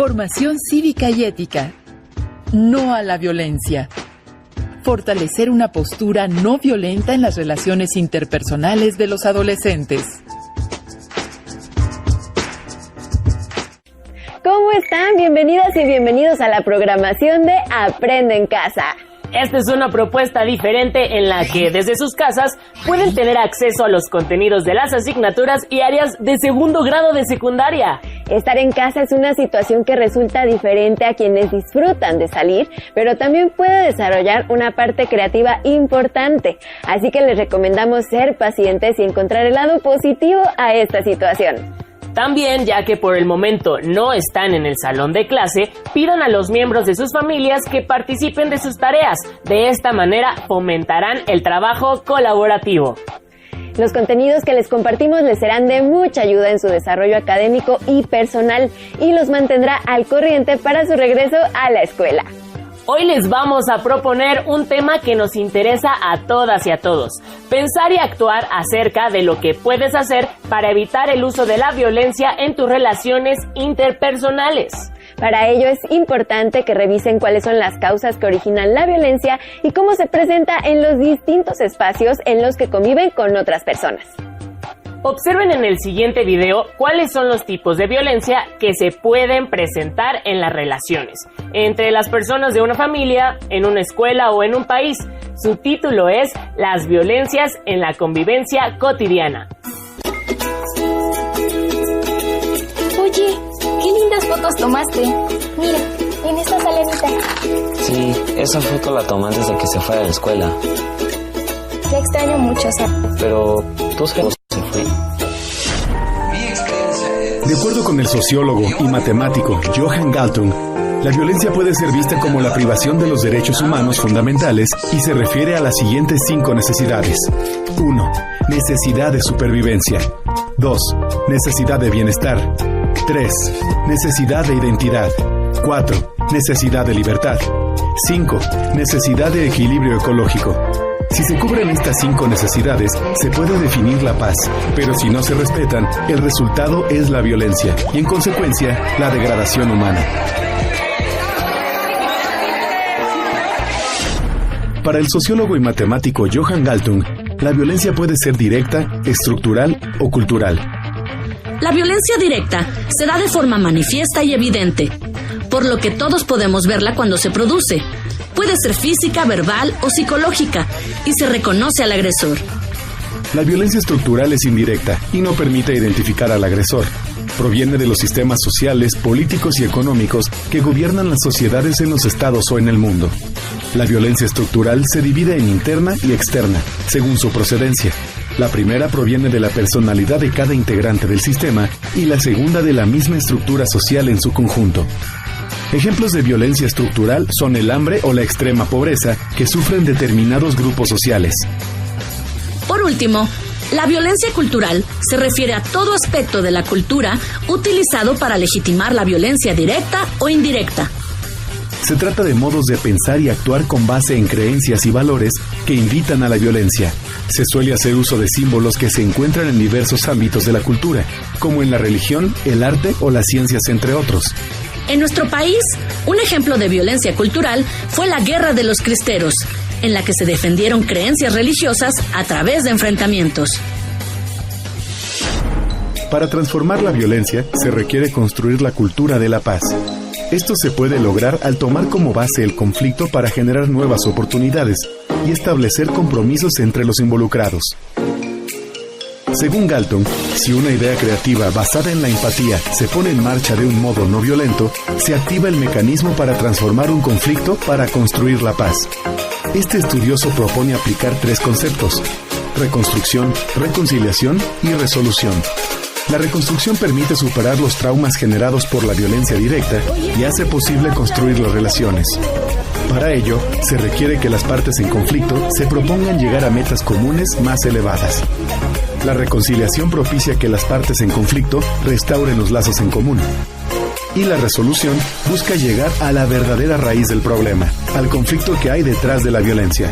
Formación cívica y ética. No a la violencia. Fortalecer una postura no violenta en las relaciones interpersonales de los adolescentes. ¿Cómo están? Bienvenidas y bienvenidos a la programación de Aprende en Casa. Esta es una propuesta diferente en la que desde sus casas pueden tener acceso a los contenidos de las asignaturas y áreas de segundo grado de secundaria. Estar en casa es una situación que resulta diferente a quienes disfrutan de salir, pero también puede desarrollar una parte creativa importante. Así que les recomendamos ser pacientes y encontrar el lado positivo a esta situación. También, ya que por el momento no están en el salón de clase, pidan a los miembros de sus familias que participen de sus tareas. De esta manera fomentarán el trabajo colaborativo. Los contenidos que les compartimos les serán de mucha ayuda en su desarrollo académico y personal y los mantendrá al corriente para su regreso a la escuela. Hoy les vamos a proponer un tema que nos interesa a todas y a todos. Pensar y actuar acerca de lo que puedes hacer para evitar el uso de la violencia en tus relaciones interpersonales. Para ello es importante que revisen cuáles son las causas que originan la violencia y cómo se presenta en los distintos espacios en los que conviven con otras personas. Observen en el siguiente video cuáles son los tipos de violencia que se pueden presentar en las relaciones, entre las personas de una familia, en una escuela o en un país. Su título es Las violencias en la convivencia cotidiana. Oye, qué lindas fotos tomaste. Mira, en esta salanita. Sí, esa foto la tomé antes de que se fuera a la escuela. Te extraño mucho, Sam. Pero, ¿tú sabes se fue? De acuerdo con el sociólogo y matemático Johan Galtung, la violencia puede ser vista como la privación de los derechos humanos fundamentales y se refiere a las siguientes 5 necesidades. 1. Necesidad de supervivencia. 2. Necesidad de bienestar. 3. Necesidad de identidad. 4. Necesidad de libertad. 5. Necesidad de equilibrio ecológico. Si se cubren estas 5 necesidades, se puede definir la paz, pero si no se respetan, el resultado es la violencia y, en consecuencia, la degradación humana. Para el sociólogo y matemático Johan Galtung, la violencia puede ser directa, estructural o cultural. La violencia directa se da de forma manifiesta y evidente, por lo que todos podemos verla cuando se produce. Puede ser física, verbal o psicológica y se reconoce al agresor. La violencia estructural es indirecta y no permite identificar al agresor. Proviene de los sistemas sociales, políticos y económicos que gobiernan las sociedades en los estados o en el mundo. La violencia estructural se divide en interna y externa, según su procedencia. La primera proviene de la personalidad de cada integrante del sistema y la segunda de la misma estructura social en su conjunto. Ejemplos de violencia estructural son el hambre o la extrema pobreza que sufren determinados grupos sociales. Por último, la violencia cultural se refiere a todo aspecto de la cultura utilizado para legitimar la violencia directa o indirecta. Se trata de modos de pensar y actuar con base en creencias y valores que invitan a la violencia. Se suele hacer uso de símbolos que se encuentran en diversos ámbitos de la cultura, como en la religión, el arte o las ciencias, entre otros. En nuestro país, un ejemplo de violencia cultural fue la Guerra de los Cristeros, en la que se defendieron creencias religiosas a través de enfrentamientos. Para transformar la violencia, se requiere construir la cultura de la paz. Esto se puede lograr al tomar como base el conflicto para generar nuevas oportunidades y establecer compromisos entre los involucrados. Según Galtung, si una idea creativa basada en la empatía se pone en marcha de un modo no violento, se activa el mecanismo para transformar un conflicto para construir la paz. Este estudioso propone aplicar 3 conceptos: reconstrucción, reconciliación y resolución. La reconstrucción permite superar los traumas generados por la violencia directa y hace posible construir las relaciones. Para ello, se requiere que las partes en conflicto se propongan llegar a metas comunes más elevadas. La reconciliación propicia que las partes en conflicto restauren los lazos en común. Y la resolución busca llegar a la verdadera raíz del problema, al conflicto que hay detrás de la violencia.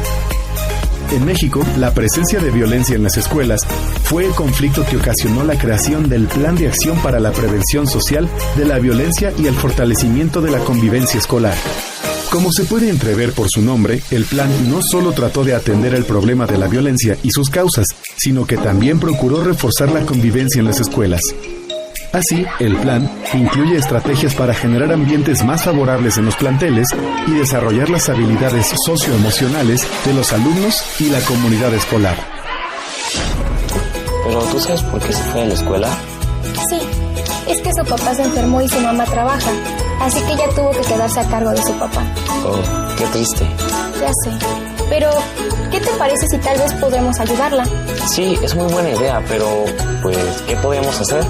En México, la presencia de violencia en las escuelas fue el conflicto que ocasionó la creación del Plan de Acción para la Prevención Social de la Violencia y el Fortalecimiento de la Convivencia Escolar. Como se puede entrever por su nombre, el plan no solo trató de atender el problema de la violencia y sus causas, sino que también procuró reforzar la convivencia en las escuelas. Así, el plan incluye estrategias para generar ambientes más favorables en los planteles y desarrollar las habilidades socioemocionales de los alumnos y la comunidad escolar. Pero ¿tú sabes por qué se fue de la escuela? Sí, es que su papá se enfermó y su mamá trabaja, así que ella tuvo que quedarse a cargo de su papá. Oh, qué triste. Ya sé, pero ¿qué te parece si tal vez podemos ayudarla? Sí, es muy buena idea, pero pues, ¿qué podemos hacer?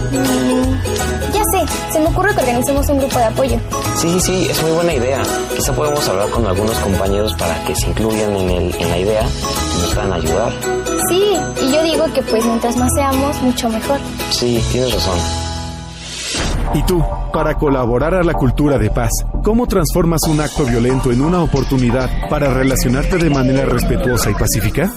Ya sé, se me ocurre que organicemos un grupo de apoyo. Sí, es muy buena idea. Quizá podemos hablar con algunos compañeros para que se incluyan en la idea y nos puedan ayudar. Sí, y yo digo que pues mientras más seamos, mucho mejor. Sí, tienes razón. ¿Y tú, para colaborar a la cultura de paz, cómo transformas un acto violento en una oportunidad para relacionarte de manera respetuosa y pacífica?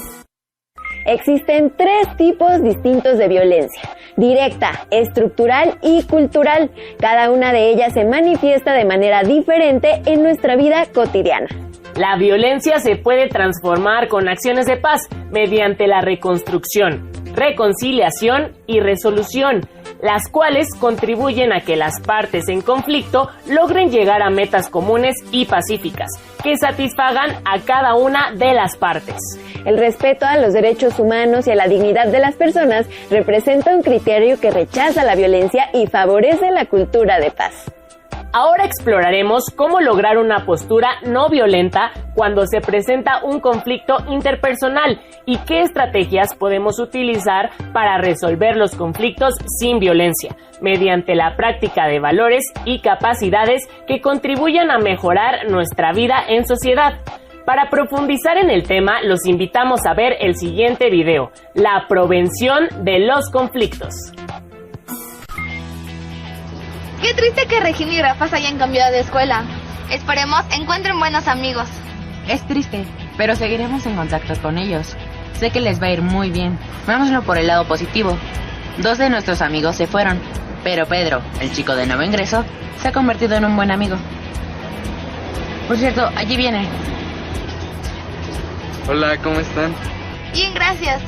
Existen 3 tipos distintos de violencia: directa, estructural y cultural. Cada una de ellas se manifiesta de manera diferente en nuestra vida cotidiana. La violencia se puede transformar con acciones de paz mediante la reconstrucción, reconciliación y resolución, las cuales contribuyen a que las partes en conflicto logren llegar a metas comunes y pacíficas, que satisfagan a cada una de las partes. El respeto a los derechos humanos y a la dignidad de las personas representa un criterio que rechaza la violencia y favorece la cultura de paz. Ahora exploraremos cómo lograr una postura no violenta cuando se presenta un conflicto interpersonal y qué estrategias podemos utilizar para resolver los conflictos sin violencia, mediante la práctica de valores y capacidades que contribuyan a mejorar nuestra vida en sociedad. Para profundizar en el tema, los invitamos a ver el siguiente video, la prevención de los conflictos. Qué triste que Regina y Rafa se hayan cambiado de escuela. Esperemos encuentren buenos amigos. Es triste, pero seguiremos en contacto con ellos. Sé que les va a ir muy bien. Vámonos por el lado positivo. 2 de nuestros amigos se fueron, pero Pedro, el chico de nuevo ingreso, se ha convertido en un buen amigo. Por cierto, allí viene. Hola, ¿cómo están? Bien, gracias.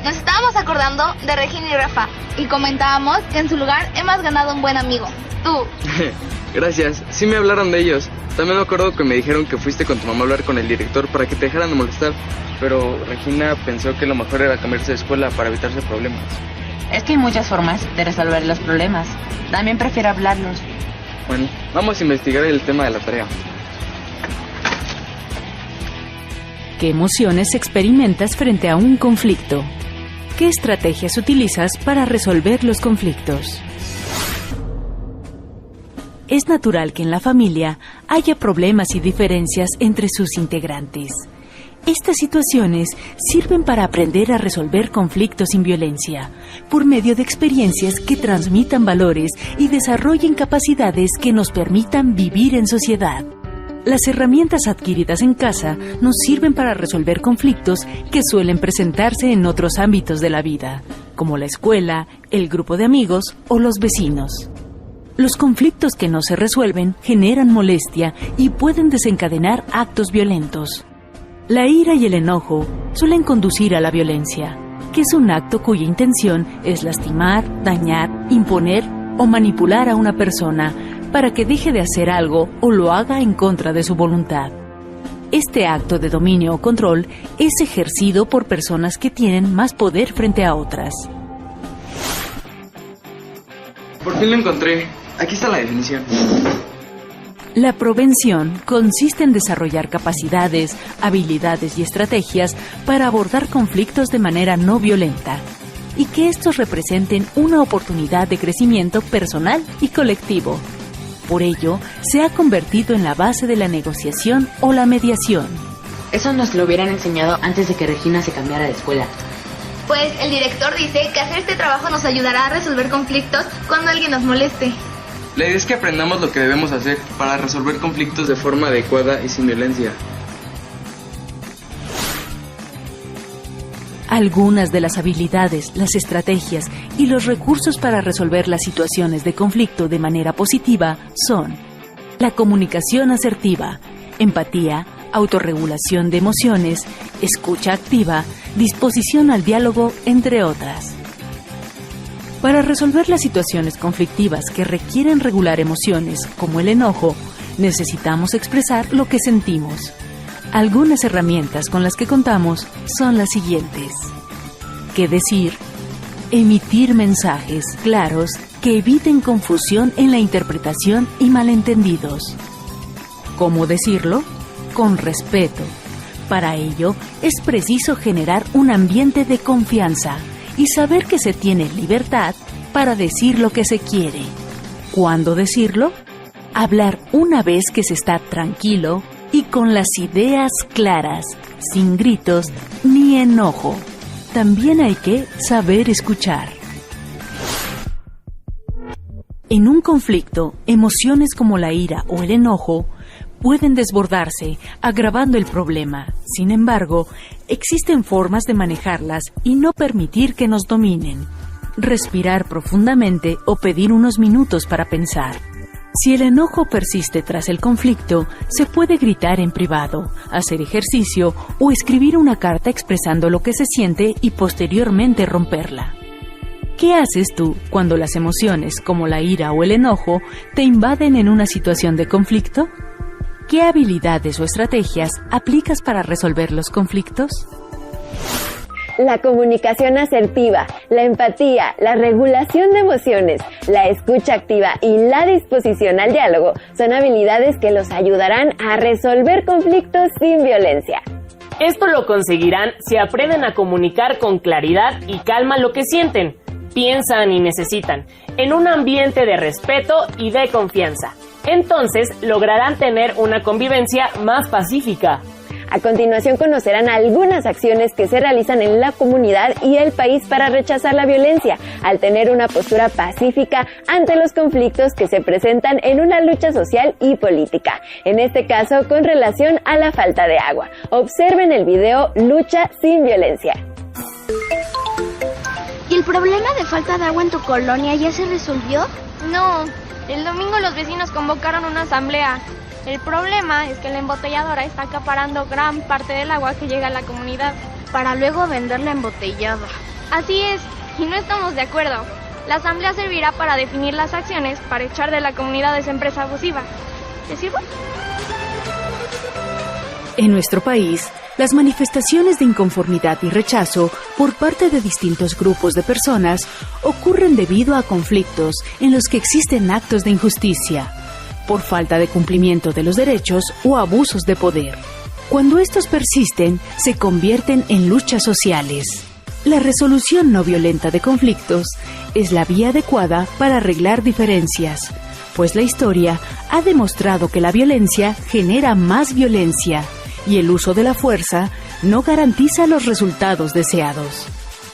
Nos estábamos acordando de Regina y Rafa y comentábamos que en su lugar hemos ganado un buen amigo. Tú. Gracias, sí me hablaron de ellos. También me acuerdo que me dijeron que fuiste con tu mamá a hablar con el director para que te dejaran de molestar. Pero Regina pensó que lo mejor era cambiarse de escuela para evitarse problemas. Es que hay muchas formas de resolver los problemas. También prefiero hablarlos. Bueno, vamos a investigar el tema de la tarea. ¿Qué emociones experimentas frente a un conflicto? ¿Qué estrategias utilizas para resolver los conflictos? Es natural que en la familia haya problemas y diferencias entre sus integrantes. Estas situaciones sirven para aprender a resolver conflictos sin violencia, por medio de experiencias que transmitan valores y desarrollen capacidades que nos permitan vivir en sociedad. Las herramientas adquiridas en casa nos sirven para resolver conflictos que suelen presentarse en otros ámbitos de la vida, como la escuela, el grupo de amigos o los vecinos. Los conflictos que no se resuelven generan molestia y pueden desencadenar actos violentos. La ira y el enojo suelen conducir a la violencia, que es un acto cuya intención es lastimar, dañar, imponer o manipular a una persona para que deje de hacer algo o lo haga en contra de su voluntad. Este acto de dominio o control es ejercido por personas que tienen más poder frente a otras. Por fin lo encontré. Aquí está la definición. La prevención consiste en desarrollar capacidades, habilidades y estrategias para abordar conflictos de manera no violenta y que estos representen una oportunidad de crecimiento personal y colectivo. Por ello, se ha convertido en la base de la negociación o la mediación. Eso nos lo hubieran enseñado antes de que Regina se cambiara de escuela. Pues el director dice que hacer este trabajo nos ayudará a resolver conflictos cuando alguien nos moleste. La idea es que aprendamos lo que debemos hacer para resolver conflictos de forma adecuada y sin violencia. Algunas de las habilidades, las estrategias y los recursos para resolver las situaciones de conflicto de manera positiva son la comunicación asertiva, empatía, autorregulación de emociones, escucha activa, disposición al diálogo, entre otras. Para resolver las situaciones conflictivas que requieren regular emociones, como el enojo, necesitamos expresar lo que sentimos. Algunas herramientas con las que contamos son las siguientes. ¿Qué decir? Emitir mensajes claros que eviten confusión en la interpretación y malentendidos. ¿Cómo decirlo? Con respeto. Para ello, es preciso generar un ambiente de confianza y saber que se tiene libertad para decir lo que se quiere. ¿Cuándo decirlo? Hablar una vez que se está tranquilo y con las ideas claras, sin gritos ni enojo. También hay que saber escuchar. En un conflicto, emociones como la ira o el enojo pueden desbordarse, agravando el problema. Sin embargo, existen formas de manejarlas y no permitir que nos dominen. Respirar profundamente o pedir unos minutos para pensar. Si el enojo persiste tras el conflicto, se puede gritar en privado, hacer ejercicio o escribir una carta expresando lo que se siente y posteriormente romperla. ¿Qué haces tú cuando las emociones, como la ira o el enojo, te invaden en una situación de conflicto? ¿Qué habilidades o estrategias aplicas para resolver los conflictos? La comunicación asertiva, la empatía, la regulación de emociones, la escucha activa y la disposición al diálogo son habilidades que los ayudarán a resolver conflictos sin violencia. Esto lo conseguirán si aprenden a comunicar con claridad y calma lo que sienten, piensan y necesitan, en un ambiente de respeto y de confianza. Entonces lograrán tener una convivencia más pacífica. A continuación conocerán algunas acciones que se realizan en la comunidad y el país para rechazar la violencia, al tener una postura pacífica ante los conflictos que se presentan en una lucha social y política, en este caso con relación a la falta de agua. Observen el video Lucha sin Violencia. ¿Y el problema de falta de agua en tu colonia ya se resolvió? No, el domingo los vecinos convocaron una asamblea. El problema es que la embotelladora está acaparando gran parte del agua que llega a la comunidad para luego venderla embotellada. Así es, y no estamos de acuerdo. La asamblea servirá para definir las acciones para echar de la comunidad a esa empresa abusiva. ¿Te sirvo? En nuestro país, las manifestaciones de inconformidad y rechazo por parte de distintos grupos de personas ocurren debido a conflictos en los que existen actos de injusticia, por falta de cumplimiento de los derechos o abusos de poder. Cuando estos persisten, se convierten en luchas sociales. La resolución no violenta de conflictos es la vía adecuada para arreglar diferencias, pues la historia ha demostrado que la violencia genera más violencia y el uso de la fuerza no garantiza los resultados deseados.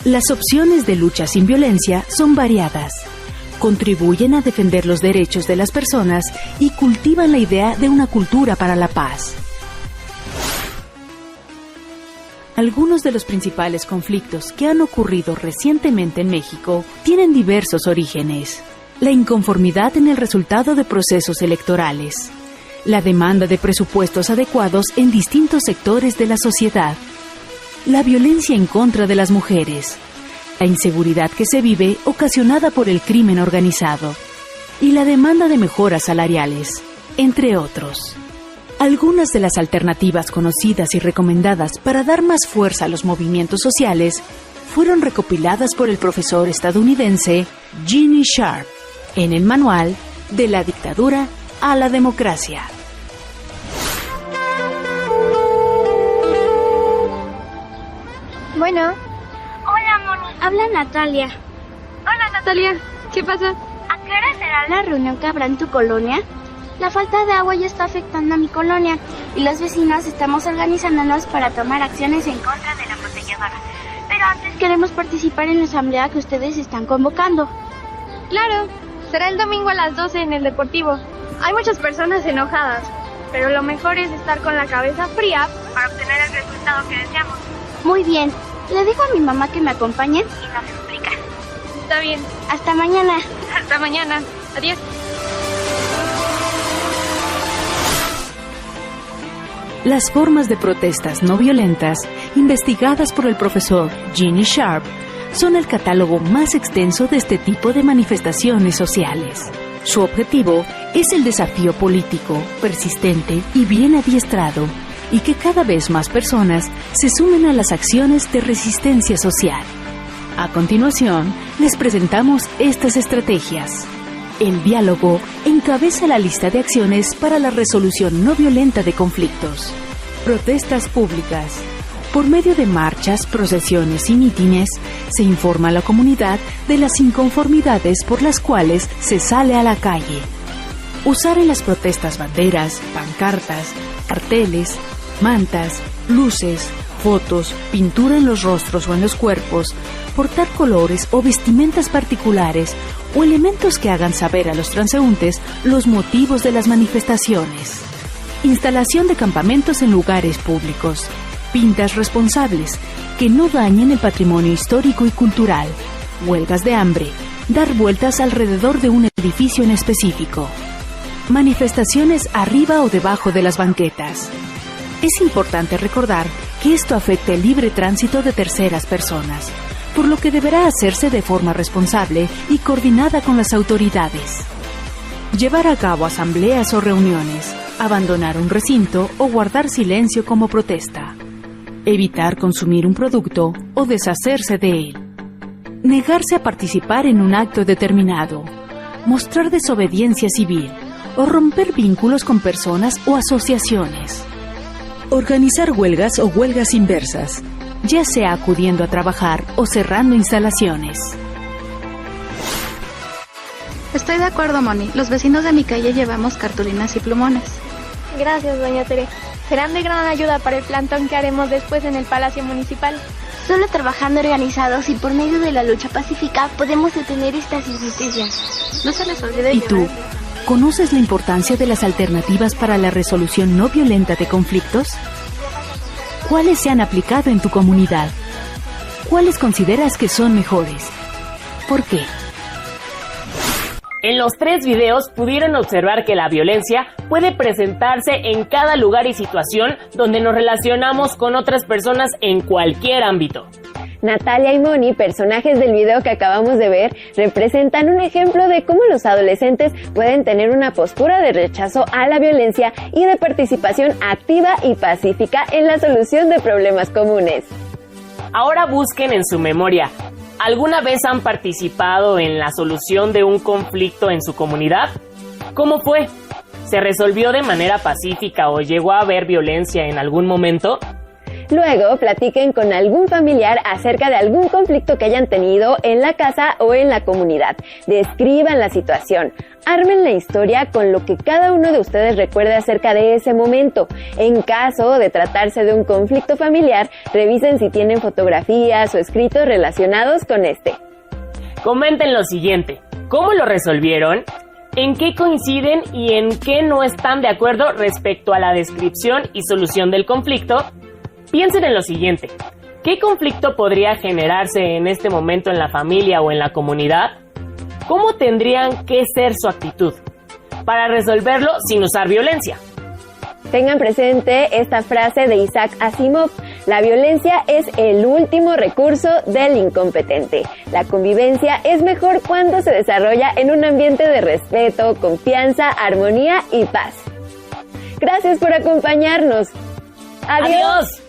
Las opciones de lucha sin violencia son variadas. Contribuyen a defender los derechos de las personas y cultivan la idea de una cultura para la paz. Algunos de los principales conflictos que han ocurrido recientemente en México tienen diversos orígenes. La inconformidad en el resultado de procesos electorales, la demanda de presupuestos adecuados en distintos sectores de la sociedad, la violencia en contra de las mujeres, la inseguridad que se vive ocasionada por el crimen organizado y la demanda de mejoras salariales, entre otros. Algunas de las alternativas conocidas y recomendadas para dar más fuerza a los movimientos sociales fueron recopiladas por el profesor estadounidense Gene Sharp en el manual De la dictadura a la democracia. Bueno. Hola, Moni. Habla Natalia. Hola, Natalia. ¿Qué pasa? ¿A qué hora será la reunión que habrá en tu colonia? La falta de agua ya está afectando a mi colonia y los vecinos estamos organizándonos para tomar acciones en contra de la embotelladora. Pero antes queremos participar en la asamblea que ustedes están convocando. Claro, será el domingo a las 12 en el Deportivo. Hay muchas personas enojadas, pero lo mejor es estar con la cabeza fría para obtener el resultado que deseamos. Muy bien, Le digo a mi mamá que me acompañen y nos explica. Está bien. Hasta mañana. Hasta mañana. Adiós. Las formas de protestas no violentas, investigadas por el profesor Ginny Sharp, son el catálogo más extenso de este tipo de manifestaciones sociales. Su objetivo es el desafío político, persistente y bien adiestrado, y que cada vez más personas se sumen a las acciones de resistencia social. A continuación, les presentamos estas estrategias. El diálogo encabeza la lista de acciones para la resolución no violenta de conflictos. Protestas públicas. Por medio de marchas, procesiones y mítines, se informa a la comunidad de las inconformidades por las cuales se sale a la calle. Usar en las protestas banderas, pancartas, carteles, mantas, luces, fotos, pintura en los rostros o en los cuerpos, portar colores o vestimentas particulares o elementos que hagan saber a los transeúntes los motivos de las manifestaciones. Instalación de campamentos en lugares públicos. Pintas responsables, que no dañen el patrimonio histórico y cultural. Huelgas de hambre. Dar vueltas alrededor de un edificio en específico. Manifestaciones arriba o debajo de las banquetas. Es importante recordar que esto afecta el libre tránsito de terceras personas, por lo que deberá hacerse de forma responsable y coordinada con las autoridades. Llevar a cabo asambleas o reuniones, abandonar un recinto o guardar silencio como protesta. Evitar consumir un producto o deshacerse de él. Negarse a participar en un acto determinado. Mostrar desobediencia civil o romper vínculos con personas o asociaciones. Organizar huelgas o huelgas inversas, ya sea acudiendo a trabajar o cerrando instalaciones. Estoy de acuerdo, Moni. Los vecinos de mi calle llevamos cartulinas y plumones. Gracias, doña Tere. Serán de gran ayuda para el plantón que haremos después en el Palacio Municipal. Solo trabajando organizados y por medio de la lucha pacífica podemos detener estas injusticias. No se les olvide. ¿Y tú? ¿Conoces la importancia de las alternativas para la resolución no violenta de conflictos? ¿Cuáles se han aplicado en tu comunidad? ¿Cuáles consideras que son mejores? ¿Por qué? En los 3 videos pudieron observar que la violencia puede presentarse en cada lugar y situación donde nos relacionamos con otras personas en cualquier ámbito. Natalia y Moni, personajes del video que acabamos de ver, representan un ejemplo de cómo los adolescentes pueden tener una postura de rechazo a la violencia y de participación activa y pacífica en la solución de problemas comunes. Ahora busquen en su memoria. ¿Alguna vez han participado en la solución de un conflicto en su comunidad? ¿Cómo fue? ¿Se resolvió de manera pacífica o llegó a haber violencia en algún momento? Luego, platiquen con algún familiar acerca de algún conflicto que hayan tenido en la casa o en la comunidad. Describan la situación. Armen la historia con lo que cada uno de ustedes recuerde acerca de ese momento. En caso de tratarse de un conflicto familiar, revisen si tienen fotografías o escritos relacionados con este. Comenten lo siguiente. ¿Cómo lo resolvieron? ¿En qué coinciden y en qué no están de acuerdo respecto a la descripción y solución del conflicto? Piensen en lo siguiente. ¿Qué conflicto podría generarse en este momento en la familia o en la comunidad? ¿Cómo tendrían que ser su actitud para resolverlo sin usar violencia? Tengan presente esta frase de Isaac Asimov: la violencia es el último recurso del incompetente. La convivencia es mejor cuando se desarrolla en un ambiente de respeto, confianza, armonía y paz. Gracias por acompañarnos. ¡Adiós!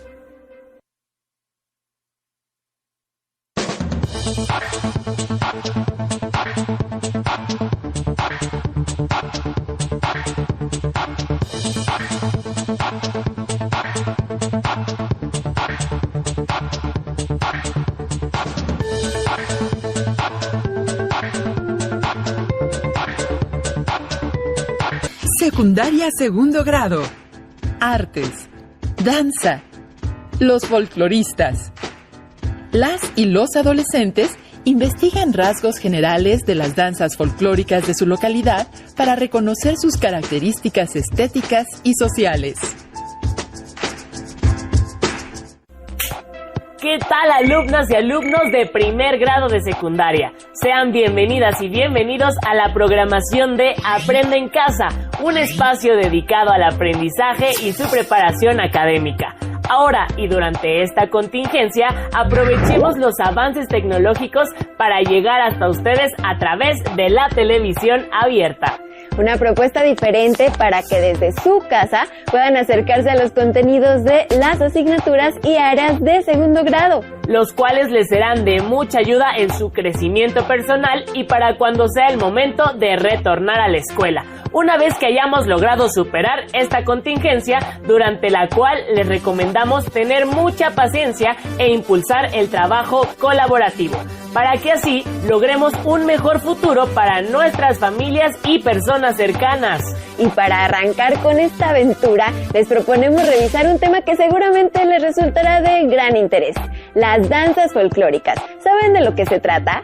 Secundaria segundo grado. Artes. Danza. Los folcloristas. Las y los adolescentes investigan rasgos generales de las danzas folclóricas de su localidad para reconocer sus características estéticas y sociales. ¿Qué tal, alumnas y alumnos de primer grado de secundaria? Sean bienvenidas y bienvenidos a la programación de Aprende en Casa, un espacio dedicado al aprendizaje y su preparación académica. Ahora y durante esta contingencia, aprovechemos los avances tecnológicos para llegar hasta ustedes a través de la televisión abierta. Una propuesta diferente para que desde su casa puedan acercarse a los contenidos de las asignaturas y áreas de segundo grado, los cuales les serán de mucha ayuda en su crecimiento personal y para cuando sea el momento de retornar a la escuela, una vez que hayamos logrado superar esta contingencia, durante la cual les recomendamos tener mucha paciencia e impulsar el trabajo colaborativo, para que así logremos un mejor futuro para nuestras familias y personas cercanas. Y para arrancar con esta aventura, les proponemos revisar un tema que seguramente les resultará de gran interés: las danzas folclóricas. ¿Saben de lo que se trata?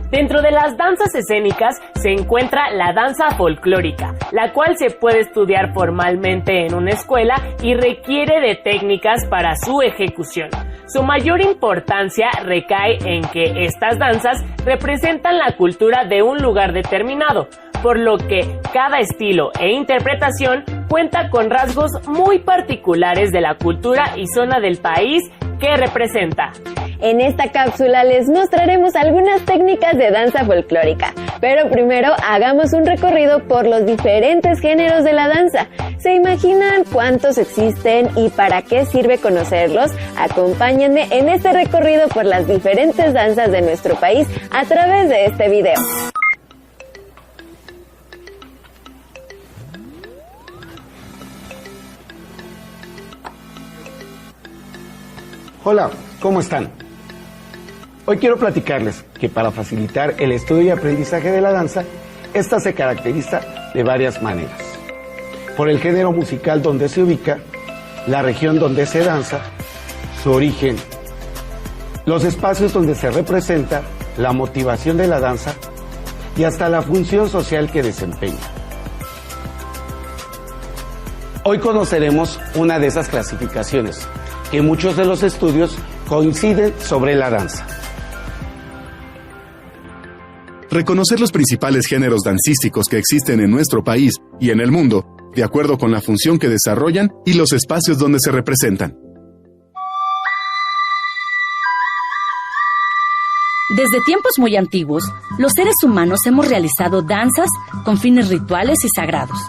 Dentro de las danzas escénicas se encuentra la danza folclórica, la cual se puede estudiar formalmente en una escuela y requiere de técnicas para su ejecución. Su mayor importancia recae en que estas danzas representan la cultura de un lugar determinado, por lo que cada estilo e interpretación cuenta con rasgos muy particulares de la cultura y zona del país que representa. En esta cápsula les mostraremos algunas técnicas de danza folclórica, pero primero hagamos un recorrido por los diferentes géneros de la danza. ¿Se imaginan cuántos existen y para qué sirve conocerlos? Acompáñenme en este recorrido por las diferentes danzas de nuestro país a través de este video. Hola, ¿cómo están? Hoy quiero platicarles que para facilitar el estudio y aprendizaje de la danza, esta se caracteriza de varias maneras. Por el género musical donde se ubica, la región donde se danza, su origen, los espacios donde se representa, la motivación de la danza y hasta la función social que desempeña. Hoy conoceremos una de esas clasificaciones, que muchos de los estudios coinciden sobre la danza. Reconocer los principales géneros dancísticos que existen en nuestro país y en el mundo, de acuerdo con la función que desarrollan y los espacios donde se representan. Desde tiempos muy antiguos, los seres humanos hemos realizado danzas con fines rituales y sagrados.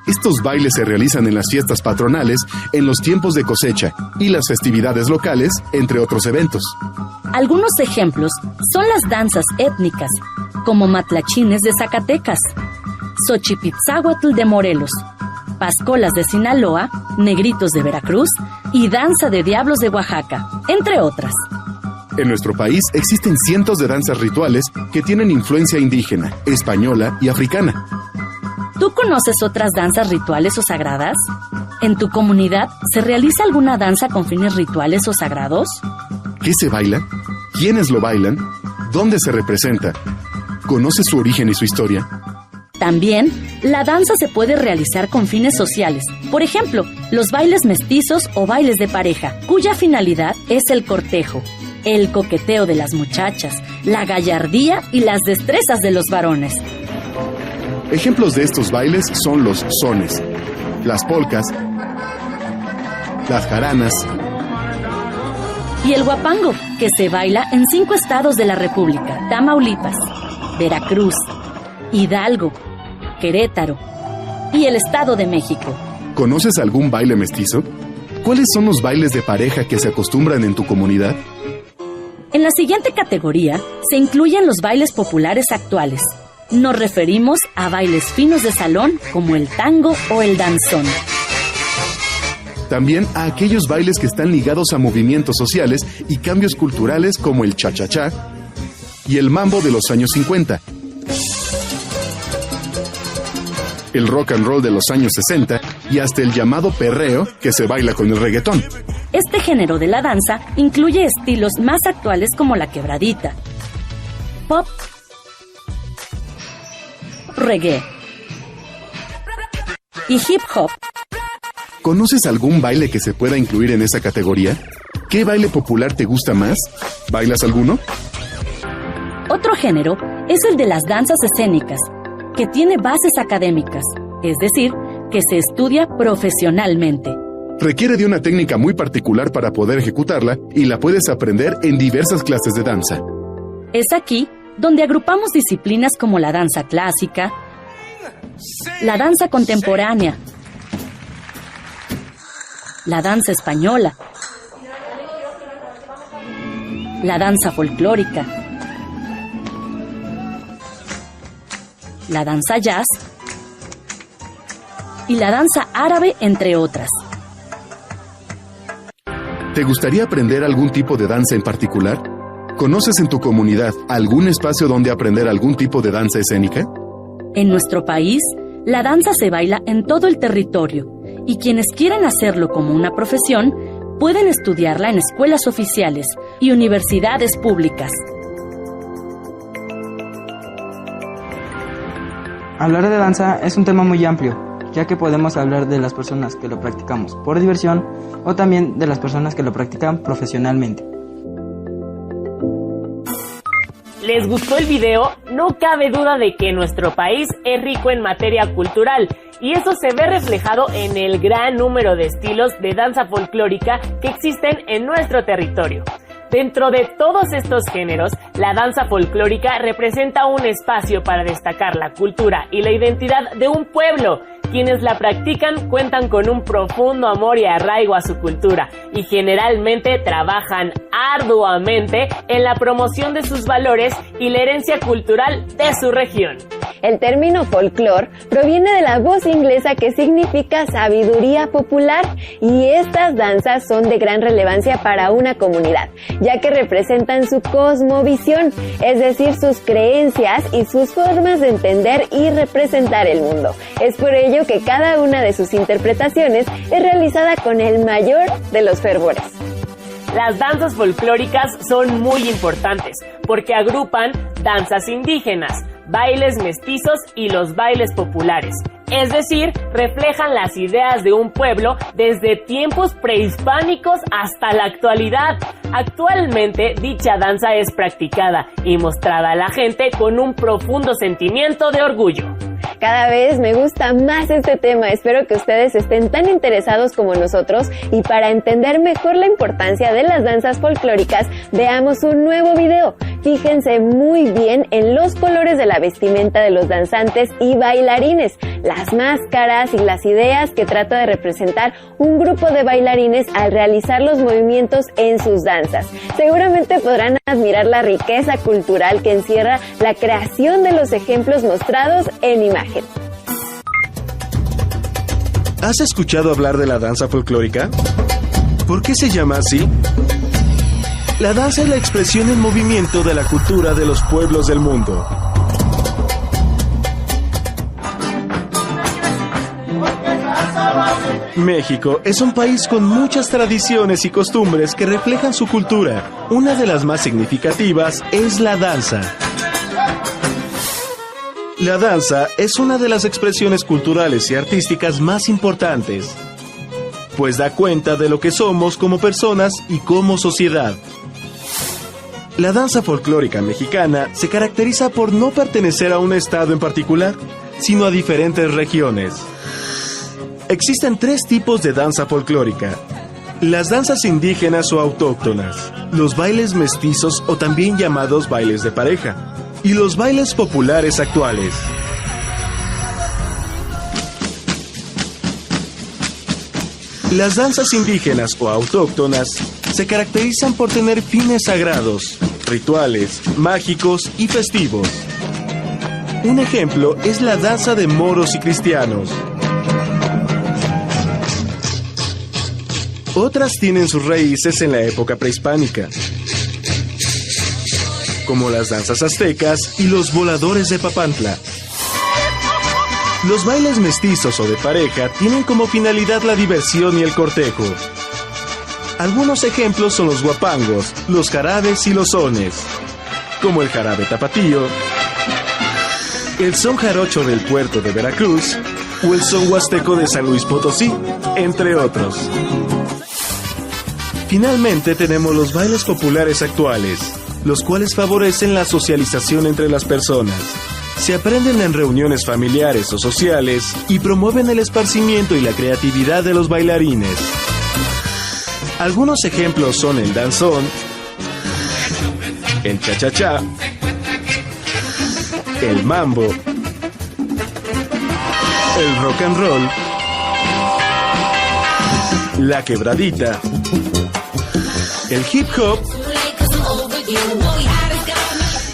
Estos bailes se realizan en las fiestas patronales, en los tiempos de cosecha y las festividades locales, entre otros eventos. Algunos ejemplos son las danzas étnicas, como matlachines de Zacatecas, Xochipitzáhuatl de Morelos, pascolas de Sinaloa, negritos de Veracruz y danza de diablos de Oaxaca, entre otras. En nuestro país existen cientos de danzas rituales que tienen influencia indígena, española y africana. ¿Tú conoces otras danzas rituales o sagradas? ¿En tu comunidad se realiza alguna danza con fines rituales o sagrados? ¿Qué se baila? ¿Quiénes lo bailan? ¿Dónde se representa? ¿Conoces su origen y su historia? También, la danza se puede realizar con fines sociales. Por ejemplo, los bailes mestizos o bailes de pareja, cuya finalidad es el cortejo, el coqueteo de las muchachas, la gallardía y las destrezas de los varones. Ejemplos de estos bailes son los sones, las polcas, las jaranas y el huapango, que se baila en 5 estados de la República: Tamaulipas, Veracruz, Hidalgo, Querétaro y el Estado de México. ¿Conoces algún baile mestizo? ¿Cuáles son los bailes de pareja que se acostumbran en tu comunidad? En la siguiente categoría se incluyen los bailes populares actuales. Nos referimos a bailes finos de salón como el tango o el danzón. También a aquellos bailes que están ligados a movimientos sociales y cambios culturales como el cha-cha-cha y el mambo de los años 50, el rock and roll de los años 60 y hasta el llamado perreo que se baila con el reggaetón. Este género de la danza incluye estilos más actuales como la quebradita, pop, reggae y hip hop. ¿Conoces algún baile que se pueda incluir en esa categoría? ¿Qué baile popular te gusta más? ¿Bailas alguno? Otro género es el de las danzas escénicas, que tiene bases académicas, es decir, que se estudia profesionalmente. Requiere de una técnica muy particular para poder ejecutarla y la puedes aprender en diversas clases de danza. Es aquí donde agrupamos disciplinas como la danza clásica, la danza contemporánea, la danza española, la danza folclórica, la danza jazz y la danza árabe, entre otras. ¿Te gustaría aprender algún tipo de danza en particular? ¿Conoces en tu comunidad algún espacio donde aprender algún tipo de danza escénica? En nuestro país, la danza se baila en todo el territorio y quienes quieren hacerlo como una profesión pueden estudiarla en escuelas oficiales y universidades públicas. Hablar de danza es un tema muy amplio, ya que podemos hablar de las personas que lo practicamos por diversión o también de las personas que lo practican profesionalmente. ¿Les gustó el video? No cabe duda de que nuestro país es rico en materia cultural y eso se ve reflejado en el gran número de estilos de danza folclórica que existen en nuestro territorio. Dentro de todos estos géneros, la danza folclórica representa un espacio para destacar la cultura y la identidad de un pueblo. Quienes la practican cuentan con un profundo amor y arraigo a su cultura y generalmente trabajan arduamente en la promoción de sus valores y la herencia cultural de su región. El término folclore proviene de la voz inglesa que significa sabiduría popular y estas danzas son de gran relevancia para una comunidad, ya que representan su cosmovisión, es decir, sus creencias y sus formas de entender y representar el mundo. Es por ello que cada una de sus interpretaciones es realizada con el mayor de los fervores. Las danzas folclóricas son muy importantes porque agrupan danzas indígenas, bailes mestizos y los bailes populares. Es decir, reflejan las ideas de un pueblo desde tiempos prehispánicos hasta la actualidad. Actualmente, dicha danza es practicada y mostrada a la gente con un profundo sentimiento de orgullo. Cada vez me gusta más este tema, espero que ustedes estén tan interesados como nosotros y para entender mejor la importancia de las danzas folclóricas, veamos un nuevo video. Fíjense muy bien en los colores de la vestimenta de los danzantes y bailarines, las máscaras y las ideas que trata de representar un grupo de bailarines al realizar los movimientos en sus danzas. Seguramente podrán admirar la riqueza cultural que encierra la creación de los ejemplos mostrados en imagen. ¿Has escuchado hablar de la danza folclórica? ¿Por qué se llama así? La danza es la expresión en movimiento de la cultura de los pueblos del mundo. México es un país con muchas tradiciones y costumbres que reflejan su cultura. Una de las más significativas es la danza. La danza es una de las expresiones culturales y artísticas más importantes, pues da cuenta de lo que somos como personas y como sociedad. La danza folclórica mexicana se caracteriza por no pertenecer a un estado en particular, sino a diferentes regiones. Existen tres tipos de danza folclórica: las danzas indígenas o autóctonas, los bailes mestizos o también llamados bailes de pareja, y los bailes populares actuales. Las danzas indígenas o autóctonas se caracterizan por tener fines sagrados, rituales, mágicos y festivos. Un ejemplo es la danza de moros y cristianos. Otras tienen sus raíces en la época prehispánica, como las danzas aztecas y los voladores de Papantla. Los bailes mestizos o de pareja tienen como finalidad la diversión y el cortejo. Algunos ejemplos son los guapangos, los jarabes y los sones, como el jarabe tapatío, el son jarocho del puerto de Veracruz o el son huasteco de San Luis Potosí, entre otros. Finalmente tenemos los bailes populares actuales, los cuales favorecen la socialización entre las personas. Se aprenden en reuniones familiares o sociales y promueven el esparcimiento y la creatividad de los bailarines. Algunos ejemplos son el danzón, el cha-cha-cha, el mambo, el rock and roll, la quebradita, el hip hop,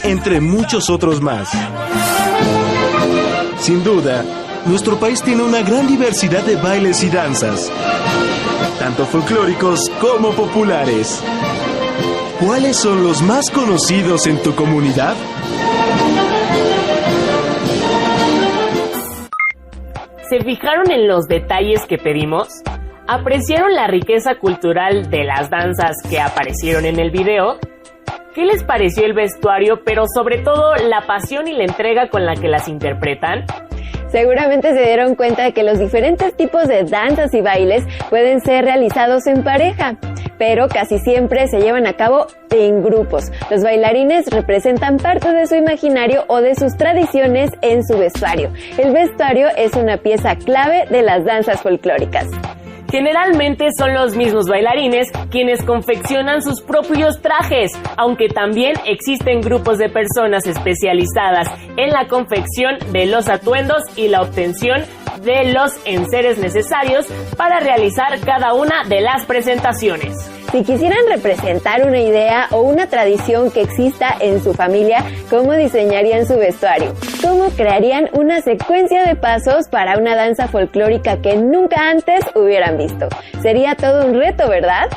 entre muchos otros más. Sin duda, nuestro país tiene una gran diversidad de bailes y danzas, tanto folclóricos como populares. ¿Cuáles son los más conocidos en tu comunidad? ¿Se fijaron en los detalles que pedimos? ¿Apreciaron la riqueza cultural de las danzas que aparecieron en el video? ¿Qué les pareció el vestuario, pero sobre todo la pasión y la entrega con la que las interpretan? Seguramente se dieron cuenta de que los diferentes tipos de danzas y bailes pueden ser realizados en pareja, pero casi siempre se llevan a cabo en grupos. Los bailarines representan parte de su imaginario o de sus tradiciones en su vestuario. El vestuario es una pieza clave de las danzas folclóricas. Generalmente son los mismos bailarines quienes confeccionan sus propios trajes, aunque también existen grupos de personas especializadas en la confección de los atuendos y la obtención de los enseres necesarios para realizar cada una de las presentaciones. Si quisieran representar una idea o una tradición que exista en su familia, ¿cómo diseñarían su vestuario? ¿Cómo crearían una secuencia de pasos para una danza folclórica que nunca antes hubieran visto? Sería todo un reto, ¿verdad?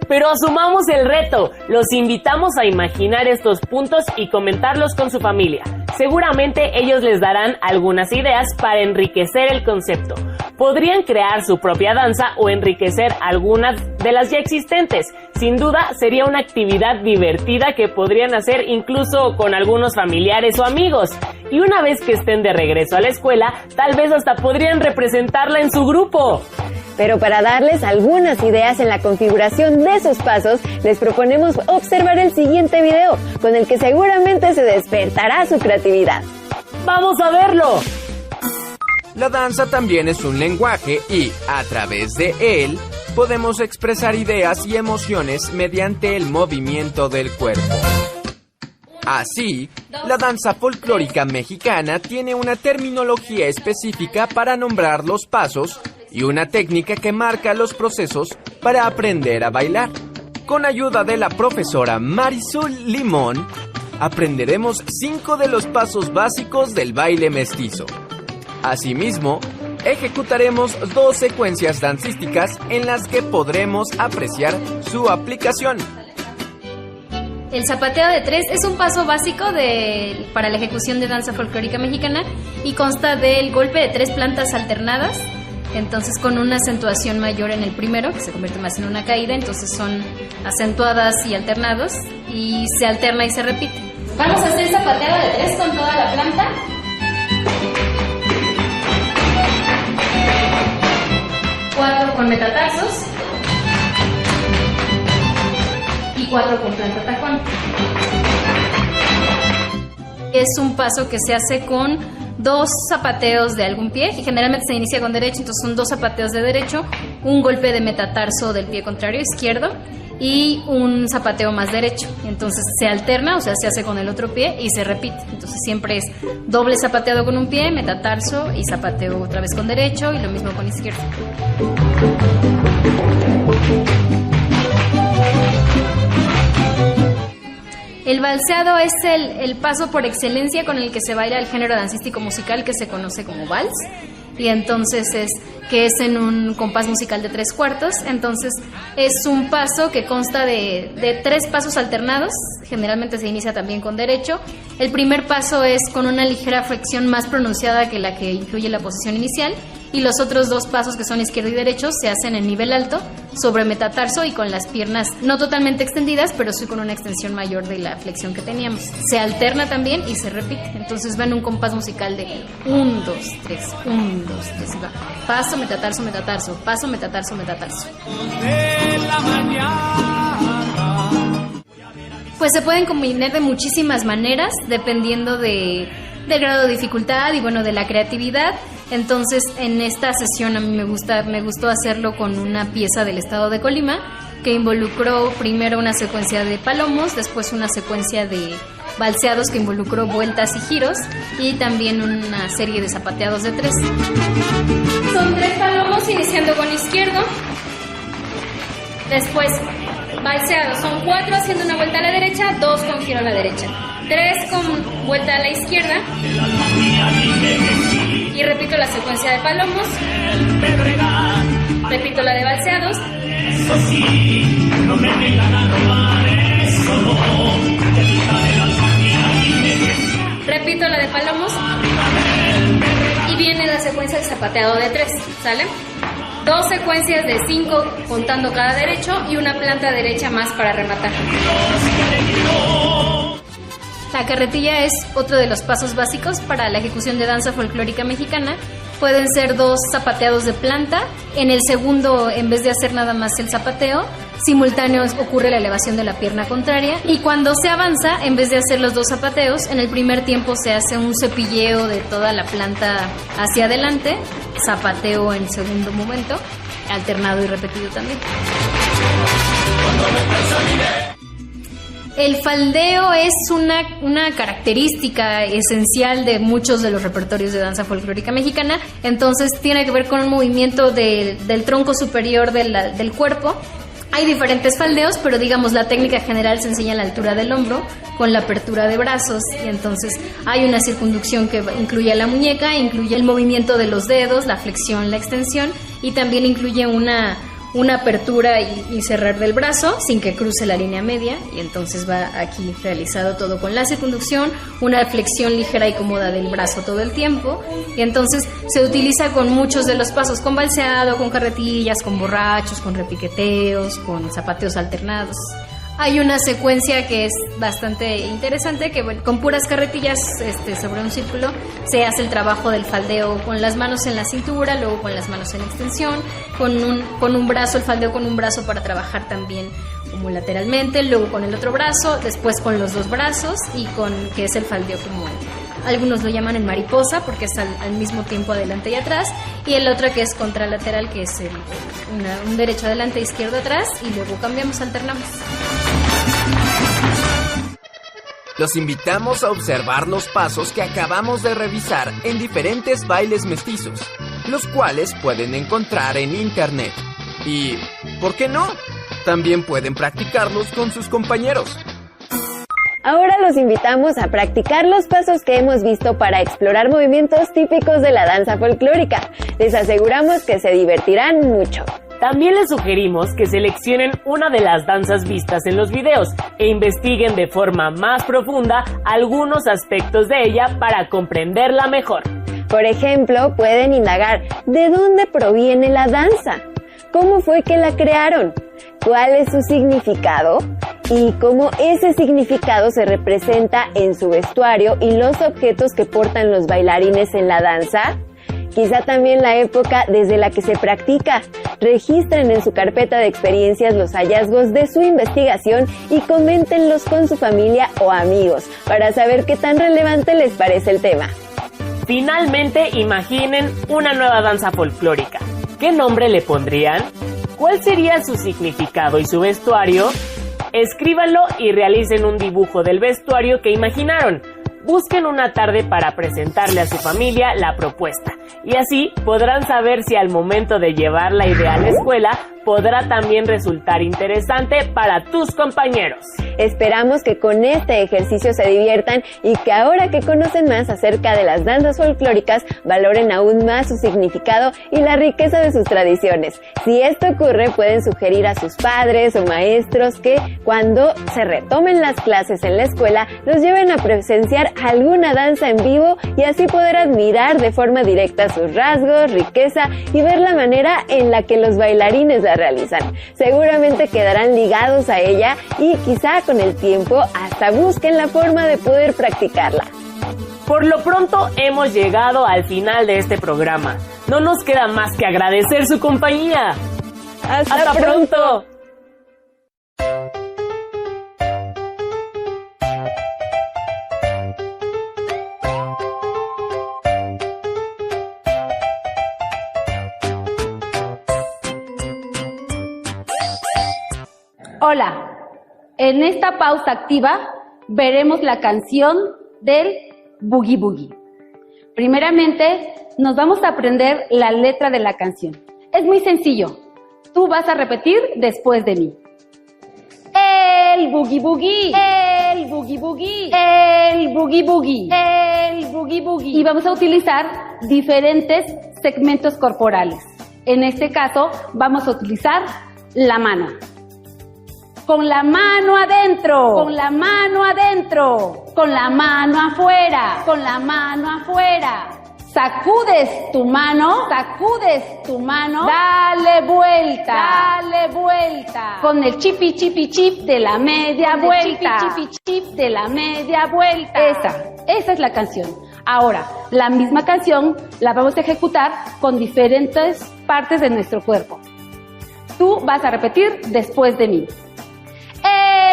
Pero asumamos el reto. Los invitamos a imaginar estos puntos y comentarlos con su familia. Seguramente ellos les darán algunas ideas para enriquecer el concepto. Podrían crear su propia danza o enriquecer algunas de las ya existentes. Sin duda, sería una actividad divertida que podrían hacer incluso con algunos familiares o amigos. Y una vez que estén de regreso a la escuela, tal vez hasta podrían representarla en su grupo. Pero para darles algunas ideas en la configuración de sus pasos, les proponemos observar el siguiente video, con el que seguramente se despertará su creatividad. ¡Vamos a verlo! La danza también es un lenguaje y, a través de él, podemos expresar ideas y emociones mediante el movimiento del cuerpo. Así, la danza folclórica mexicana tiene una terminología específica para nombrar los pasos y una técnica que marca los procesos para aprender a bailar. Con ayuda de la profesora Marisol Limón, aprenderemos 5 de los pasos básicos del baile mestizo. Asimismo, ejecutaremos 2 secuencias dancísticas en las que podremos apreciar su aplicación. El zapateo de 3 es un paso básico para la ejecución de danza folclórica mexicana y consta del golpe de 3 plantas alternadas, entonces con una acentuación mayor en el primero, que se convierte más en una caída, entonces son acentuadas y alternados, y se alterna y se repite. Vamos a hacer zapateo de 3 con toda la planta. Con metatarsos y 4 con planta tacón. Es un paso que se hace con 2 zapateos de algún pie y generalmente se inicia con derecho, entonces son 2 zapateos de derecho, un golpe de metatarso del pie contrario izquierdo y un zapateo más derecho. Entonces se alterna, o sea, se hace con el otro pie y se repite. Entonces siempre es doble zapateado con un pie, metatarso y zapateo otra vez con derecho y lo mismo con izquierdo. El valseado es el paso por excelencia con el que se baila el género dancístico musical que se conoce como vals, y entonces es en un compás musical de 3/4, entonces es un paso que consta de 3 pasos alternados, generalmente se inicia también con derecho. El primer paso es con una ligera flexión más pronunciada que la que incluye la posición inicial, y los otros 2 pasos, que son izquierdo y derecho, se hacen en nivel alto sobre metatarso y con las piernas no totalmente extendidas, pero sí con una extensión mayor de la flexión que teníamos. Se alterna también y se repite, entonces va en un compás musical de 1, 2, 3, 1, 2, 3, y va paso, metatarso, metatarso, paso, metatarso, metatarso. Pues se pueden combinar de muchísimas maneras, dependiendo del grado de dificultad y bueno, de la creatividad. Entonces, en esta sesión a mí me gustó hacerlo con una pieza del estado de Colima, que involucró primero una secuencia de palomos, después una secuencia de valseados que involucró vueltas y giros, y también una serie de zapateados de 3. Son 3 palomos iniciando con izquierdo, después valseados, son 4 haciendo una vuelta a la derecha, 2 con giro a la derecha, 3 con vuelta a la izquierda, y repito la secuencia de palomos, repito la de valseados, repito la de palomos, y viene la secuencia de zapateado de 3, ¿sale? 2 secuencias de 5 contando cada derecho y una planta derecha más para rematar. La carretilla es otro de los pasos básicos para la ejecución de danza folclórica mexicana. Pueden ser 2 zapateados de planta. En el segundo, en vez de hacer nada más el zapateo, simultáneo ocurre la elevación de la pierna contraria. Y cuando se avanza, en vez de hacer los 2 zapateos, en el primer tiempo se hace un cepilleo de toda la planta hacia adelante, zapateo en segundo momento, alternado y repetido también. El faldeo es una característica esencial de muchos de los repertorios de danza folclórica mexicana, entonces tiene que ver con un movimiento del tronco superior del cuerpo. Hay diferentes faldeos, pero digamos la técnica general se enseña a la altura del hombro con la apertura de brazos, y entonces hay una circunducción que incluye la muñeca, incluye el movimiento de los dedos, la flexión, la extensión, y también incluye una apertura y cerrar del brazo sin que cruce la línea media, y entonces va aquí realizado todo con la circunducción, una flexión ligera y cómoda del brazo todo el tiempo, y entonces se utiliza con muchos de los pasos, con valseado, con carretillas, con borrachos, con repiqueteos, con zapateos alternados. Hay una secuencia que es bastante interesante, que bueno, con puras carretillas sobre un círculo se hace el trabajo del faldeo con las manos en la cintura, luego con las manos en extensión, con un brazo, el faldeo con un brazo para trabajar también como lateralmente, luego con el otro brazo, después con los 2 brazos, y que es el faldeo como algunos lo llaman en mariposa porque es al mismo tiempo adelante y atrás, y el otro que es contralateral, que es un derecho adelante, izquierdo atrás, y luego cambiamos, alternamos. Los invitamos a observar los pasos que acabamos de revisar en diferentes bailes mestizos, los cuales pueden encontrar en internet. Y, ¿por qué no? También pueden practicarlos con sus compañeros. Ahora los invitamos a practicar los pasos que hemos visto para explorar movimientos típicos de la danza folclórica. Les aseguramos que se divertirán mucho. También les sugerimos que seleccionen una de las danzas vistas en los videos e investiguen de forma más profunda algunos aspectos de ella para comprenderla mejor. Por ejemplo, pueden indagar ¿de dónde proviene la danza? ¿Cómo fue que la crearon? ¿Cuál es su significado? Y cómo ese significado se representa en su vestuario y los objetos que portan los bailarines en la danza. Quizá también la época desde la que se practica. Registren en su carpeta de experiencias los hallazgos de su investigación y coméntenlos con su familia o amigos para saber qué tan relevante les parece el tema. Finalmente, imaginen una nueva danza folclórica. ¿Qué nombre le pondrían? ¿Cuál sería su significado y su vestuario? Escríbanlo y realicen un dibujo del vestuario que imaginaron. Busquen una tarde para presentarle a su familia la propuesta, y así podrán saber si al momento de llevar la idea a la escuela podrá también resultar interesante para tus compañeros. Esperamos que con este ejercicio se diviertan y que ahora que conocen más acerca de las danzas folclóricas, valoren aún más su significado y la riqueza de sus tradiciones. Si esto ocurre, pueden sugerir a sus padres o maestros que cuando se retomen las clases en la escuela, los lleven a presenciar alguna danza en vivo y así poder admirar de forma directa sus rasgos, riqueza y ver la manera en la que los bailarines la realizan. Seguramente quedarán ligados a ella y quizá con el tiempo hasta busquen la forma de poder practicarla. Por lo pronto hemos llegado al final de este programa. No nos queda más que agradecer su compañía. ¡Hasta pronto! Hola, en esta pausa activa veremos la canción del Boogie Boogie. Primeramente, nos vamos a aprender la letra de la canción. Es muy sencillo. Tú vas a repetir después de mí. El Boogie Boogie, el Boogie Boogie, el Boogie Boogie, el Boogie Boogie. Y vamos a utilizar diferentes segmentos corporales. En este caso, vamos a utilizar la mano. Con la mano adentro, con la mano adentro, con la mano afuera, con la mano afuera. Sacudes tu mano, dale vuelta, con el chipi chipi chip de la media vuelta, chipi chip de la media vuelta. Esa es la canción. Ahora, la misma canción la vamos a ejecutar con diferentes partes de nuestro cuerpo. Tú vas a repetir después de mí.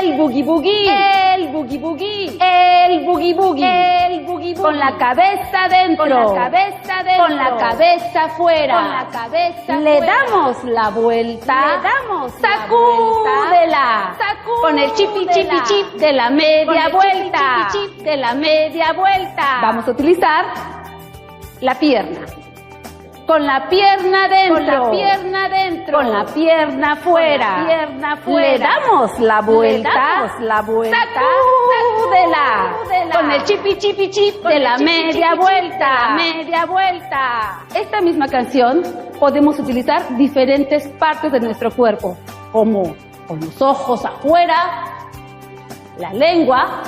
El Boogie Boogie, el Boogie Boogie, el Boogie Boogie, el Boogie Boogie. Con la cabeza dentro, con la cabeza dentro, con la cabeza afuera, con la cabeza le damos la vuelta, le damos sacúdela, con el chipi chipi chip de la media vuelta, chipi chip de la media vuelta. Vamos a utilizar la pierna. Con la pierna dentro, con la pierna dentro, con la pierna afuera, con la pierna afuera. Le damos la vuelta, sacúdela, con el chipi chipi chip de la media vuelta, media vuelta. Esta misma canción podemos utilizar diferentes partes de nuestro cuerpo, como con los ojos afuera, la lengua,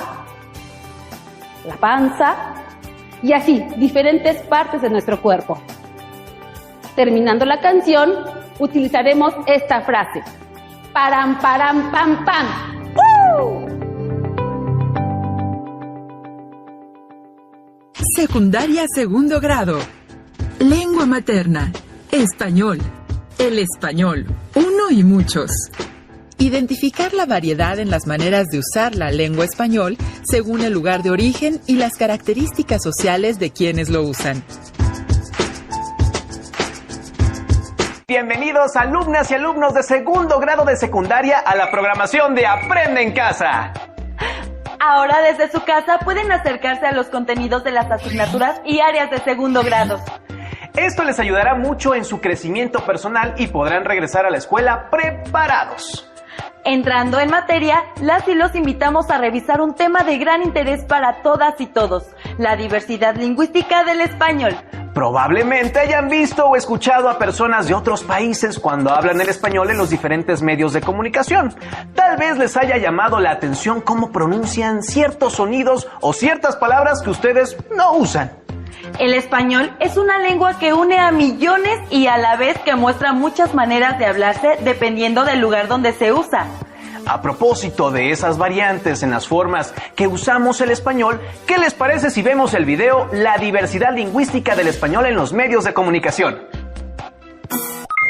la panza y así, diferentes partes de nuestro cuerpo. Terminando la canción, utilizaremos esta frase. Param, param, pam, pam. Secundaria segundo grado. Lengua materna. Español. El español. Uno y muchos. Identificar la variedad en las maneras de usar la lengua español según el lugar de origen y las características sociales de quienes lo usan. Bienvenidos alumnas y alumnos de segundo grado de secundaria a la programación de Aprende en Casa. Ahora desde su casa pueden acercarse a los contenidos de las asignaturas y áreas de segundo grado. Esto les ayudará mucho en su crecimiento personal y podrán regresar a la escuela preparados. Entrando en materia, las y los invitamos a revisar un tema de gran interés para todas y todos, la diversidad lingüística del español. Probablemente hayan visto o escuchado a personas de otros países cuando hablan el español en los diferentes medios de comunicación. Tal vez les haya llamado la atención cómo pronuncian ciertos sonidos o ciertas palabras que ustedes no usan. El español es una lengua que une a millones y a la vez que muestra muchas maneras de hablarse dependiendo del lugar donde se usa. A propósito de esas variantes en las formas que usamos el español, ¿qué les parece si vemos el video La diversidad lingüística del español en los medios de comunicación?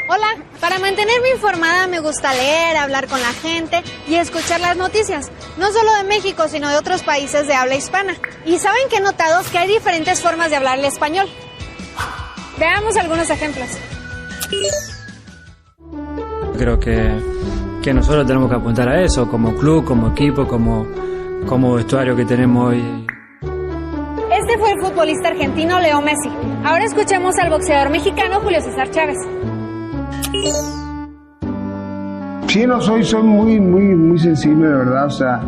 Hola, para mantenerme informada me gusta leer, hablar con la gente y escuchar las noticias, no solo de México, sino de otros países de habla hispana. ¿Y saben que he notado que hay diferentes formas de hablar el español? Veamos algunos ejemplos. Creo que nosotros tenemos que apuntar a eso, como club, como equipo, como vestuario que tenemos hoy. Este fue el futbolista argentino Leo Messi. Ahora escuchemos al boxeador mexicano Julio César Chávez. Sí, no soy muy sensible, de verdad, o sea,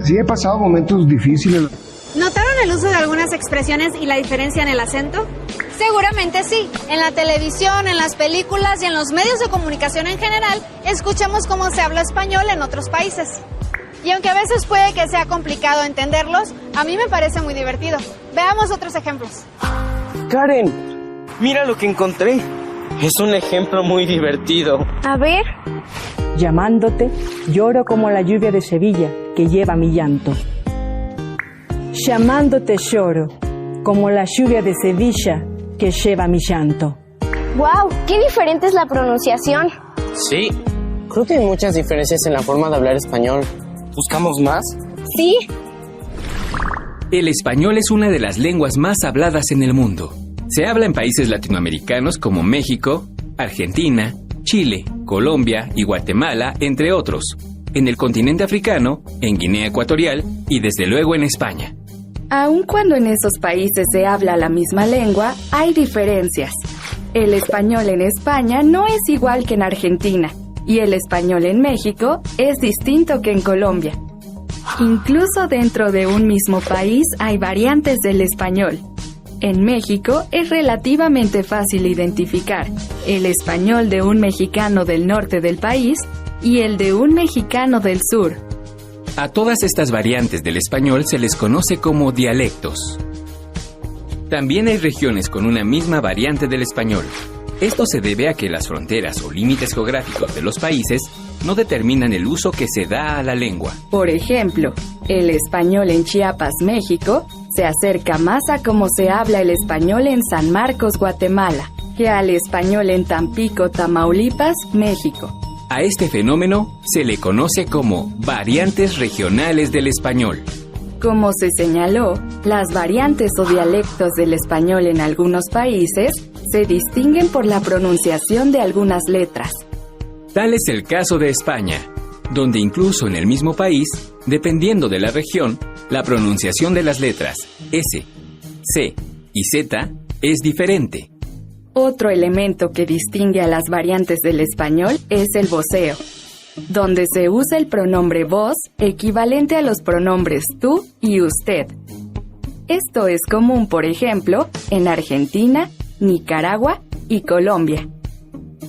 sí he pasado momentos difíciles. ¿Notaron el uso de algunas expresiones y la diferencia en el acento? Seguramente sí. En la televisión, en las películas y en los medios de comunicación en general, escuchamos cómo se habla español en otros países. Y aunque a veces puede que sea complicado entenderlos, a mí me parece muy divertido. Veamos otros ejemplos. Karen, mira lo que encontré. Es un ejemplo muy divertido. A ver. Llamándote, lloro como la lluvia de Sevilla que lleva mi llanto. Llamándote lloro como la lluvia de Sevilla que lleva mi llanto. ¡Wow! ¡Qué diferente es la pronunciación! Sí, creo que hay muchas diferencias en la forma de hablar español. ¿Buscamos más? Sí. El español es una de las lenguas más habladas en el mundo. Se habla en países latinoamericanos como México, Argentina, Chile, Colombia y Guatemala, entre otros. En el continente africano, en Guinea Ecuatorial y desde luego en España. Aun cuando en esos países se habla la misma lengua, hay diferencias. El español en España no es igual que en Argentina, y el español en México es distinto que en Colombia. Incluso dentro de un mismo país hay variantes del español. En México es relativamente fácil identificar el español de un mexicano del norte del país y el de un mexicano del sur. A todas estas variantes del español se les conoce como dialectos. También hay regiones con una misma variante del español. Esto se debe a que las fronteras o límites geográficos de los países no determinan el uso que se da a la lengua. Por ejemplo, el español en Chiapas, México, se acerca más a cómo se habla el español en San Marcos, Guatemala, que al español en Tampico, Tamaulipas, México. A este fenómeno se le conoce como variantes regionales del español. Como se señaló, las variantes o dialectos del español en algunos países se distinguen por la pronunciación de algunas letras. Tal es el caso de España, donde incluso en el mismo país, dependiendo de la región, la pronunciación de las letras S, C y Z es diferente. Otro elemento que distingue a las variantes del español es el voceo, donde se usa el pronombre vos equivalente a los pronombres tú y usted. Esto es común, por ejemplo, en Argentina, Nicaragua y Colombia.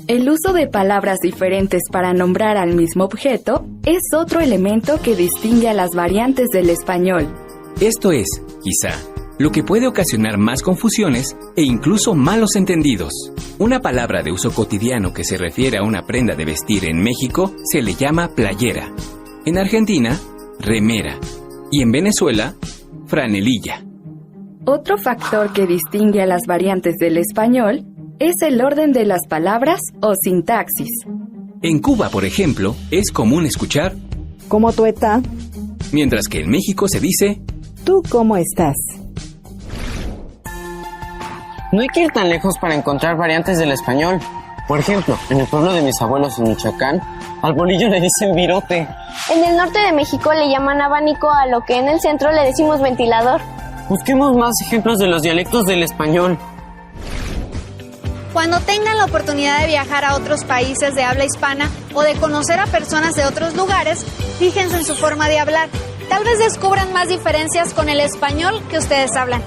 El uso de palabras diferentes para nombrar al mismo objeto es otro elemento que distingue a las variantes del español. Esto es, quizá, lo que puede ocasionar más confusiones e incluso malos entendidos. Una palabra de uso cotidiano que se refiere a una prenda de vestir en México se le llama playera. En Argentina, remera. Y en Venezuela, franelilla. Otro factor que distingue a las variantes del español es el orden de las palabras o sintaxis. En Cuba, por ejemplo, es común escuchar ¿Cómo tú estás? Mientras que en México se dice ¿Tú cómo estás? No hay que ir tan lejos para encontrar variantes del español. Por ejemplo, en el pueblo de mis abuelos en Michoacán, al bolillo le dicen virote. En el norte de México le llaman abanico a lo que en el centro le decimos ventilador. Busquemos más ejemplos de los dialectos del español. Cuando tengan la oportunidad de viajar a otros países de habla hispana o de conocer a personas de otros lugares, fíjense en su forma de hablar. Tal vez descubran más diferencias con el español que ustedes hablan.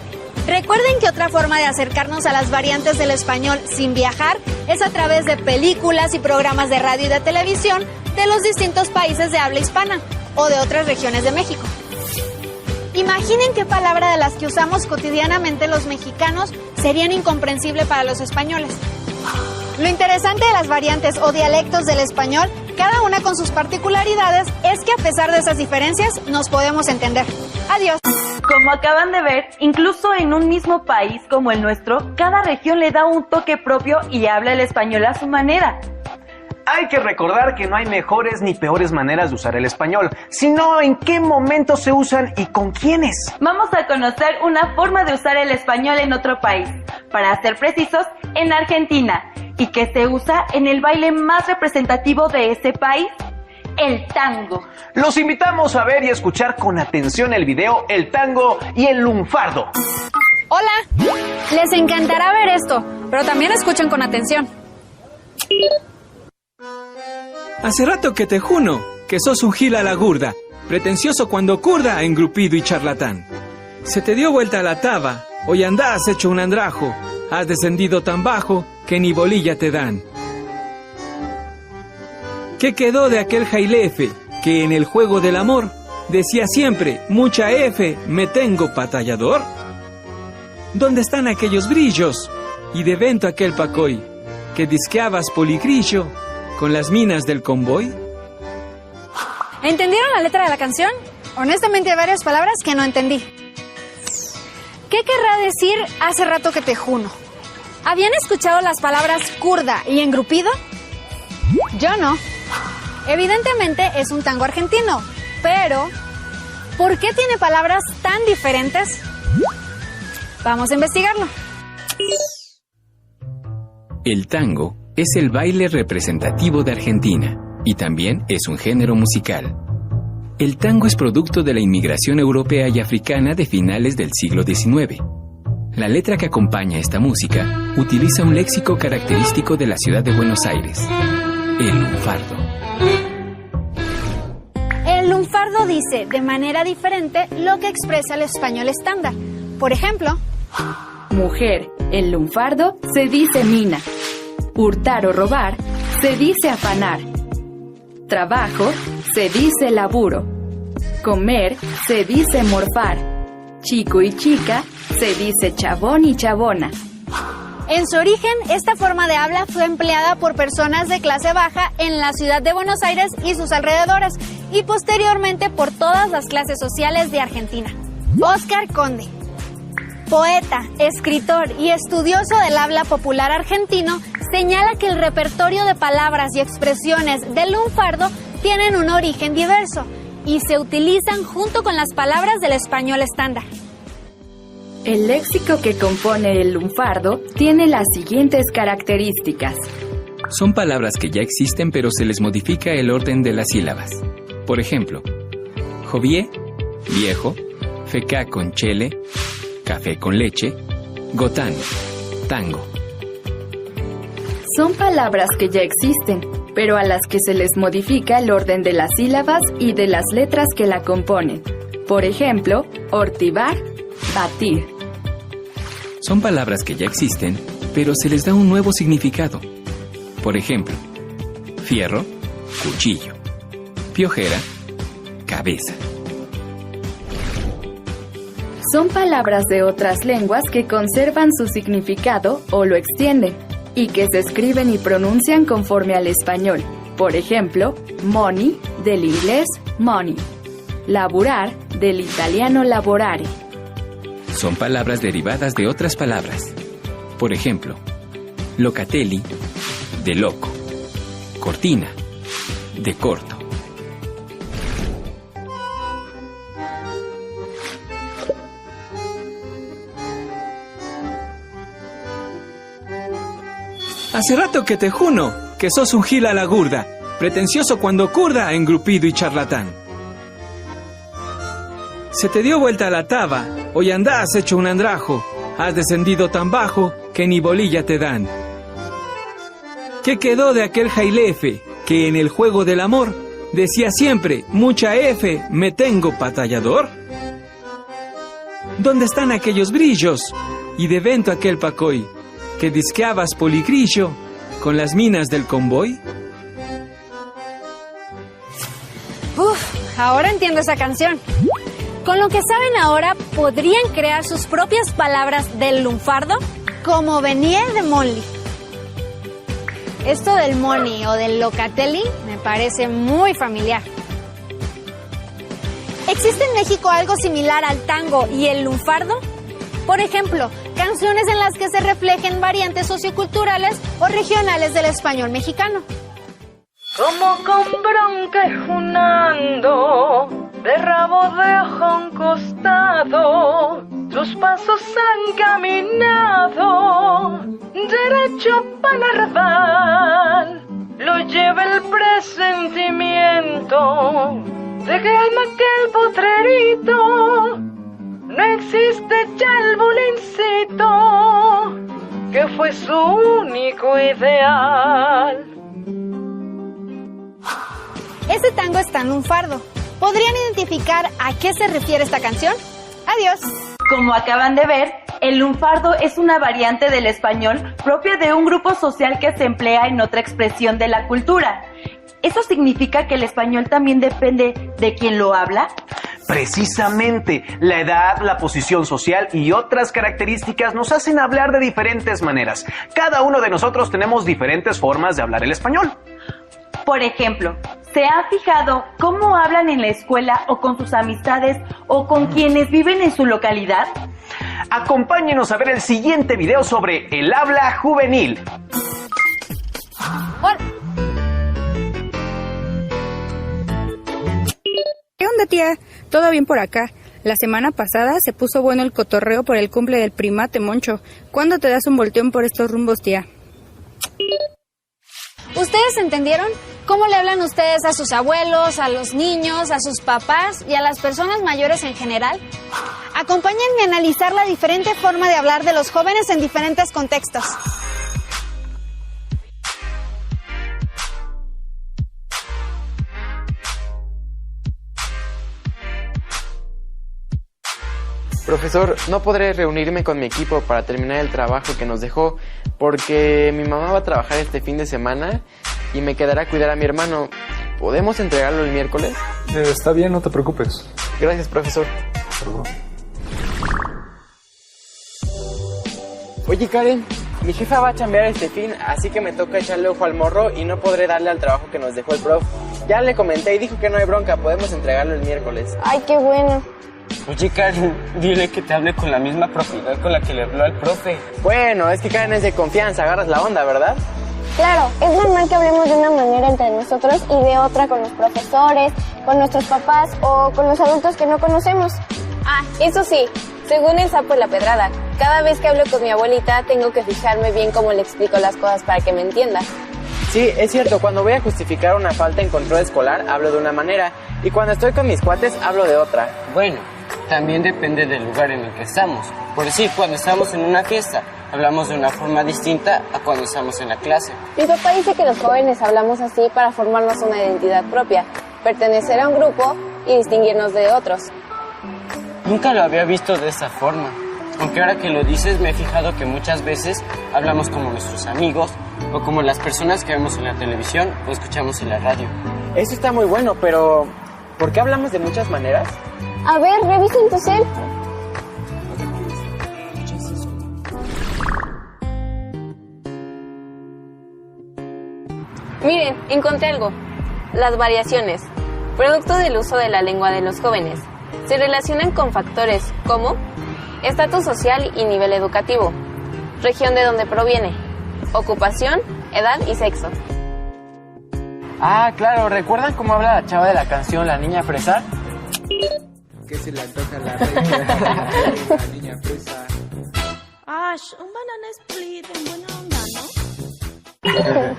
Recuerden que otra forma de acercarnos a las variantes del español sin viajar es a través de películas y programas de radio y de televisión de los distintos países de habla hispana o de otras regiones de México. Imaginen qué palabra de las que usamos cotidianamente los mexicanos serían incomprensible para los españoles. Lo interesante de las variantes o dialectos del español, cada una con sus particularidades, es que a pesar de esas diferencias nos podemos entender. Adiós. Como acaban de ver, incluso en un mismo país como el nuestro, cada región le da un toque propio y habla el español a su manera. Hay que recordar que no hay mejores ni peores maneras de usar el español, sino en qué momentos se usan y con quiénes. Vamos a conocer una forma de usar el español en otro país, para ser precisos, en Argentina, y que se usa en el baile más representativo de ese país, el tango. Los invitamos a ver y escuchar con atención el video El tango y el lunfardo. Hola, les encantará ver esto, pero también escuchen con atención. Hace rato que te juno, que sos un gil a la gurda, pretencioso cuando curda, engrupido y charlatán. Se te dio vuelta la taba, hoy andás hecho un andrajo, has descendido tan bajo que ni bolilla te dan. ¿Qué quedó de aquel jailefe que en el juego del amor decía siempre, mucha F, me tengo batallador? ¿Dónde están aquellos brillos? Y de vento aquel pacoy, que disqueabas poligrillo con las minas del convoy. ¿Entendieron la letra de la canción? Honestamente hay varias palabras que no entendí. ¿Qué querrá decir hace rato que te juno? ¿Habían escuchado las palabras curda y engrupido? Yo no. Evidentemente es un tango argentino, pero ¿por qué tiene palabras tan diferentes? Vamos a investigarlo. El tango es el baile representativo de Argentina y también es un género musical. El tango es producto de la inmigración europea y africana de finales del siglo XIX. La letra que acompaña esta música utiliza un léxico característico de la ciudad de Buenos Aires, el lunfardo. El lunfardo dice de manera diferente lo que expresa el español estándar. Por ejemplo, mujer, en lunfardo se dice mina. Hurtar o robar se dice afanar. Trabajo se dice laburo. Comer se dice morfar. Chico y chica se dice chabón y chabona. en su origen, esta forma de habla fue empleada por personas de clase baja en la ciudad de Buenos Aires y sus alrededores, y posteriormente por todas las clases sociales de Argentina. Óscar Conde, poeta, escritor y estudioso del habla popular argentino, señala que el repertorio de palabras y expresiones del lunfardo tienen un origen diverso y se utilizan junto con las palabras del español estándar. El léxico que compone el lunfardo tiene las siguientes características. Son palabras que ya existen, pero se les modifica el orden de las sílabas. Por ejemplo, jovié, viejo, fecá con chele, café con leche, gotán, tango. Son palabras que ya existen, pero a las que se les modifica el orden de las sílabas y de las letras que la componen. Por ejemplo, ortivar, batir. Son palabras que ya existen, pero se les da un nuevo significado. Por ejemplo, fierro, cuchillo, piojera, cabeza. Son palabras de otras lenguas que conservan su significado o lo extienden, y que se escriben y pronuncian conforme al español. Por ejemplo, money, del inglés money. Laburar, del italiano lavorare. Son palabras derivadas de otras palabras. Por ejemplo, locatelli, de loco. Cortina, de corto. Hace rato que te juno, que sos un gil a la gurda, pretencioso cuando curda, engrupido y charlatán. Se te dio vuelta la taba, hoy andás hecho un andrajo, has descendido tan bajo que ni bolilla te dan. ¿Qué quedó de aquel jailefe que en el juego del amor decía siempre, mucha F, me tengo batallador? ¿Dónde están aquellos brillos y de vento aquel pacoy que disqueabas poligrillo con las minas del convoy? Ahora entiendo esa canción. Con lo que saben ahora, ¿podrían crear sus propias palabras del lunfardo? Como venía de Monly. Esto del money o del locatelli me parece muy familiar. ¿Existe en México algo similar al tango y el lunfardo? Por ejemplo, canciones en las que se reflejen variantes socioculturales o regionales del español mexicano. Como con bronca y junando, de rabo de ojo a un costado, sus pasos han caminado, derecho para Narval, lo lleva el presentimiento de que en aquel potrerito no existe ya el bulincito, que fue su único ideal. Ese tango está en lunfardo. ¿Podrían identificar a qué se refiere esta canción? Adiós. Como acaban de ver, el lunfardo es una variante del español propia de un grupo social que se emplea en otra expresión de la cultura. ¿Eso significa que el español también depende de quien lo habla? Precisamente, la edad, la posición social y otras características nos hacen hablar de diferentes maneras. Cada uno de nosotros tenemos diferentes formas de hablar el español. Por ejemplo, ¿se ha fijado cómo hablan en la escuela o con sus amistades o con quienes viven en su localidad? Acompáñenos a ver el siguiente video sobre el habla juvenil. Hola. ¿Qué onda, tía? ¿Todo bien por acá? La semana pasada se puso bueno el cotorreo por el cumple del primate Moncho. ¿Cuándo te das un volteón por estos rumbos, tía? ¿Ustedes entendieron? ¿Cómo le hablan ustedes a sus abuelos, a los niños, a sus papás y a las personas mayores en general? Acompáñenme a analizar la diferente forma de hablar de los jóvenes en diferentes contextos. Profesor, no podré reunirme con mi equipo para terminar el trabajo que nos dejó porque mi mamá va a trabajar este fin de semana y me quedará a cuidar a mi hermano. ¿Podemos entregarlo el miércoles? Está bien, no te preocupes. Gracias, profesor. Perdón. Oye, Karen, mi jefa va a chambear este fin, así que me toca echarle ojo al morro y no podré darle al trabajo que nos dejó el prof. Ya le comenté y dijo que no hay bronca, podemos entregarlo el miércoles. Ay, qué bueno. Oye, Karen, dile que te hable con la misma propiedad con la que le habló al profe. Bueno, es que Karen es de confianza, agarras la onda, ¿verdad? Claro, es normal que hablemos de una manera entre nosotros y de otra con los profesores, con nuestros papás o con los adultos que no conocemos. Ah, eso sí, según el sapo y la pedrada, cada vez que hablo con mi abuelita tengo que fijarme bien cómo le explico las cosas para que me entienda. Sí, es cierto, cuando voy a justificar una falta en control escolar hablo de una manera y cuando estoy con mis cuates hablo de otra. Bueno, también depende del lugar en el que estamos. Por decir, cuando estamos en una fiesta, hablamos de una forma distinta a cuando estamos en la clase. Mi papá dice que los jóvenes hablamos así para formarnos una identidad propia, pertenecer a un grupo y distinguirnos de otros. Nunca lo había visto de esa forma. Aunque ahora que lo dices, me he fijado que muchas veces hablamos como nuestros amigos o como las personas que vemos en la televisión o escuchamos en la radio. Eso está muy bueno, pero ¿por qué hablamos de muchas maneras? A ver, revisen tu cel. Miren, encontré algo. Las variaciones, producto del uso de la lengua de los jóvenes, se relacionan con factores como estatus social y nivel educativo, región de donde proviene, ocupación, edad y sexo. Ah, claro, ¿recuerdan cómo habla la chava de la canción La Niña Fresa? Que se le antoja la reina, la niña fresa. Ash, un banana split en buena onda, ¿no?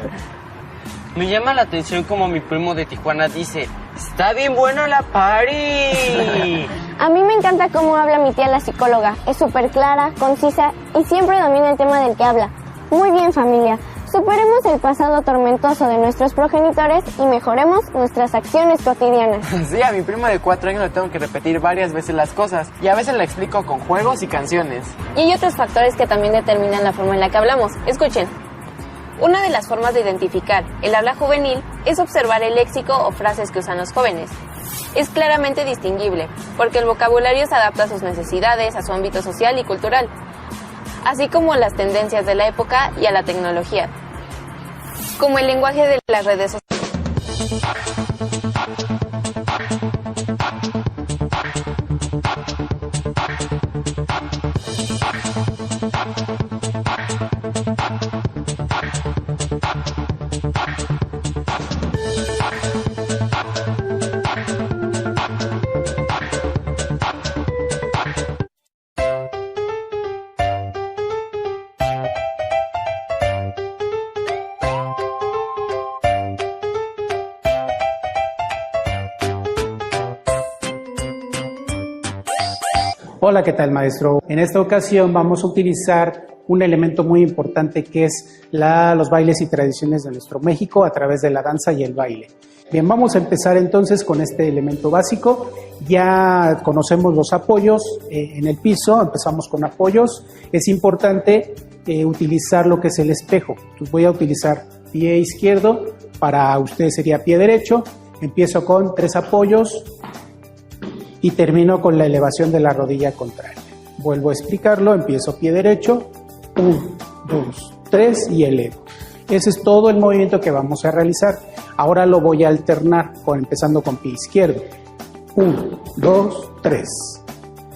Me llama la atención como mi primo de Tijuana dice, ¡está bien buena la party! A mí me encanta cómo habla mi tía la psicóloga. Es súper clara, concisa y siempre domina el tema del que habla. Muy bien, familia. Superemos el pasado tormentoso de nuestros progenitores y mejoremos nuestras acciones cotidianas. Sí, a mi primo de 4 años le tengo que repetir varias veces las cosas y a veces la explico con juegos y canciones. Y hay otros factores que también determinan la forma en la que hablamos. Escuchen. Una de las formas de identificar el habla juvenil es observar el léxico o frases que usan los jóvenes. Es claramente distinguible, porque el vocabulario se adapta a sus necesidades, a su ámbito social y cultural, así como a las tendencias de la época y a la tecnología, como el lenguaje de las redes sociales. Hola, ¿qué tal, maestro? En esta ocasión vamos a utilizar un elemento muy importante que es los bailes y tradiciones de nuestro México a través de la danza y el baile. Bien, vamos a empezar entonces con este elemento básico. Ya conocemos los apoyos en el piso, empezamos con apoyos. Es importante utilizar lo que es el espejo. Entonces voy a utilizar pie izquierdo, para usted sería pie derecho. Empiezo con 3 apoyos y termino con la elevación de la rodilla contraria. Vuelvo a explicarlo, empiezo pie derecho, 1, 2, 3 y elevo. Ese es todo el movimiento que vamos a realizar. Ahora lo voy a alternar, empezando con pie izquierdo. 1, 2, 3.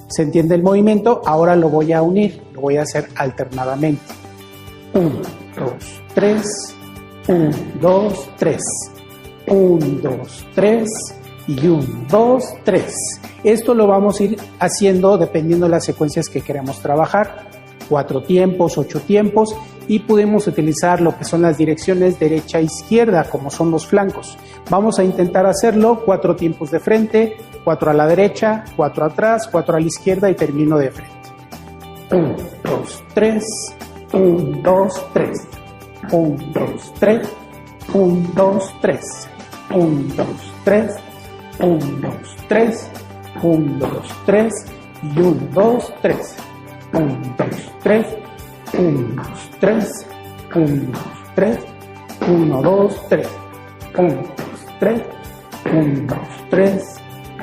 ¿Se entiende el movimiento? Ahora lo voy a unir, lo voy a hacer alternadamente. 1, 2, 3, 1, 2, 3, 1, 2, 3 y 1, 2, 3. Esto lo vamos a ir haciendo dependiendo de las secuencias que queremos trabajar. 4 tiempos, 8 tiempos, y pudimos utilizar lo que son las direcciones derecha e izquierda, como son los flancos. Vamos a intentar hacerlo 4 tiempos de frente, 4 a la derecha, 4 atrás, 4 a la izquierda y termino de frente. 1, 2, 3, 1, 2, 3, 1, 2, 3, 1, 2, 3, 1, 2, 3, 1, 2, 3, 1, 2, 3 y 1, 2, 3, 1, 2, 3, 1, 2, 3, 1, 2, 3, 1, 2, 3, 1, 2, 3, 1, 2, 3,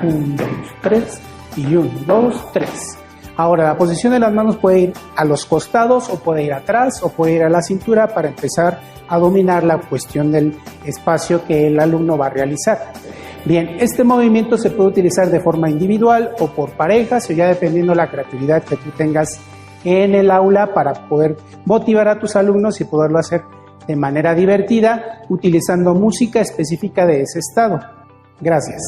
1, 2, 3 y 1, 2, 3. Ahora, la posición de las manos puede ir a los costados o puede ir atrás o puede ir a la cintura para empezar a dominar la cuestión del espacio que el alumno va a realizar. Bien, este movimiento se puede utilizar de forma individual o por parejas o ya dependiendo de la creatividad que tú tengas en el aula para poder motivar a tus alumnos y poderlo hacer de manera divertida utilizando música específica de ese estado. Gracias.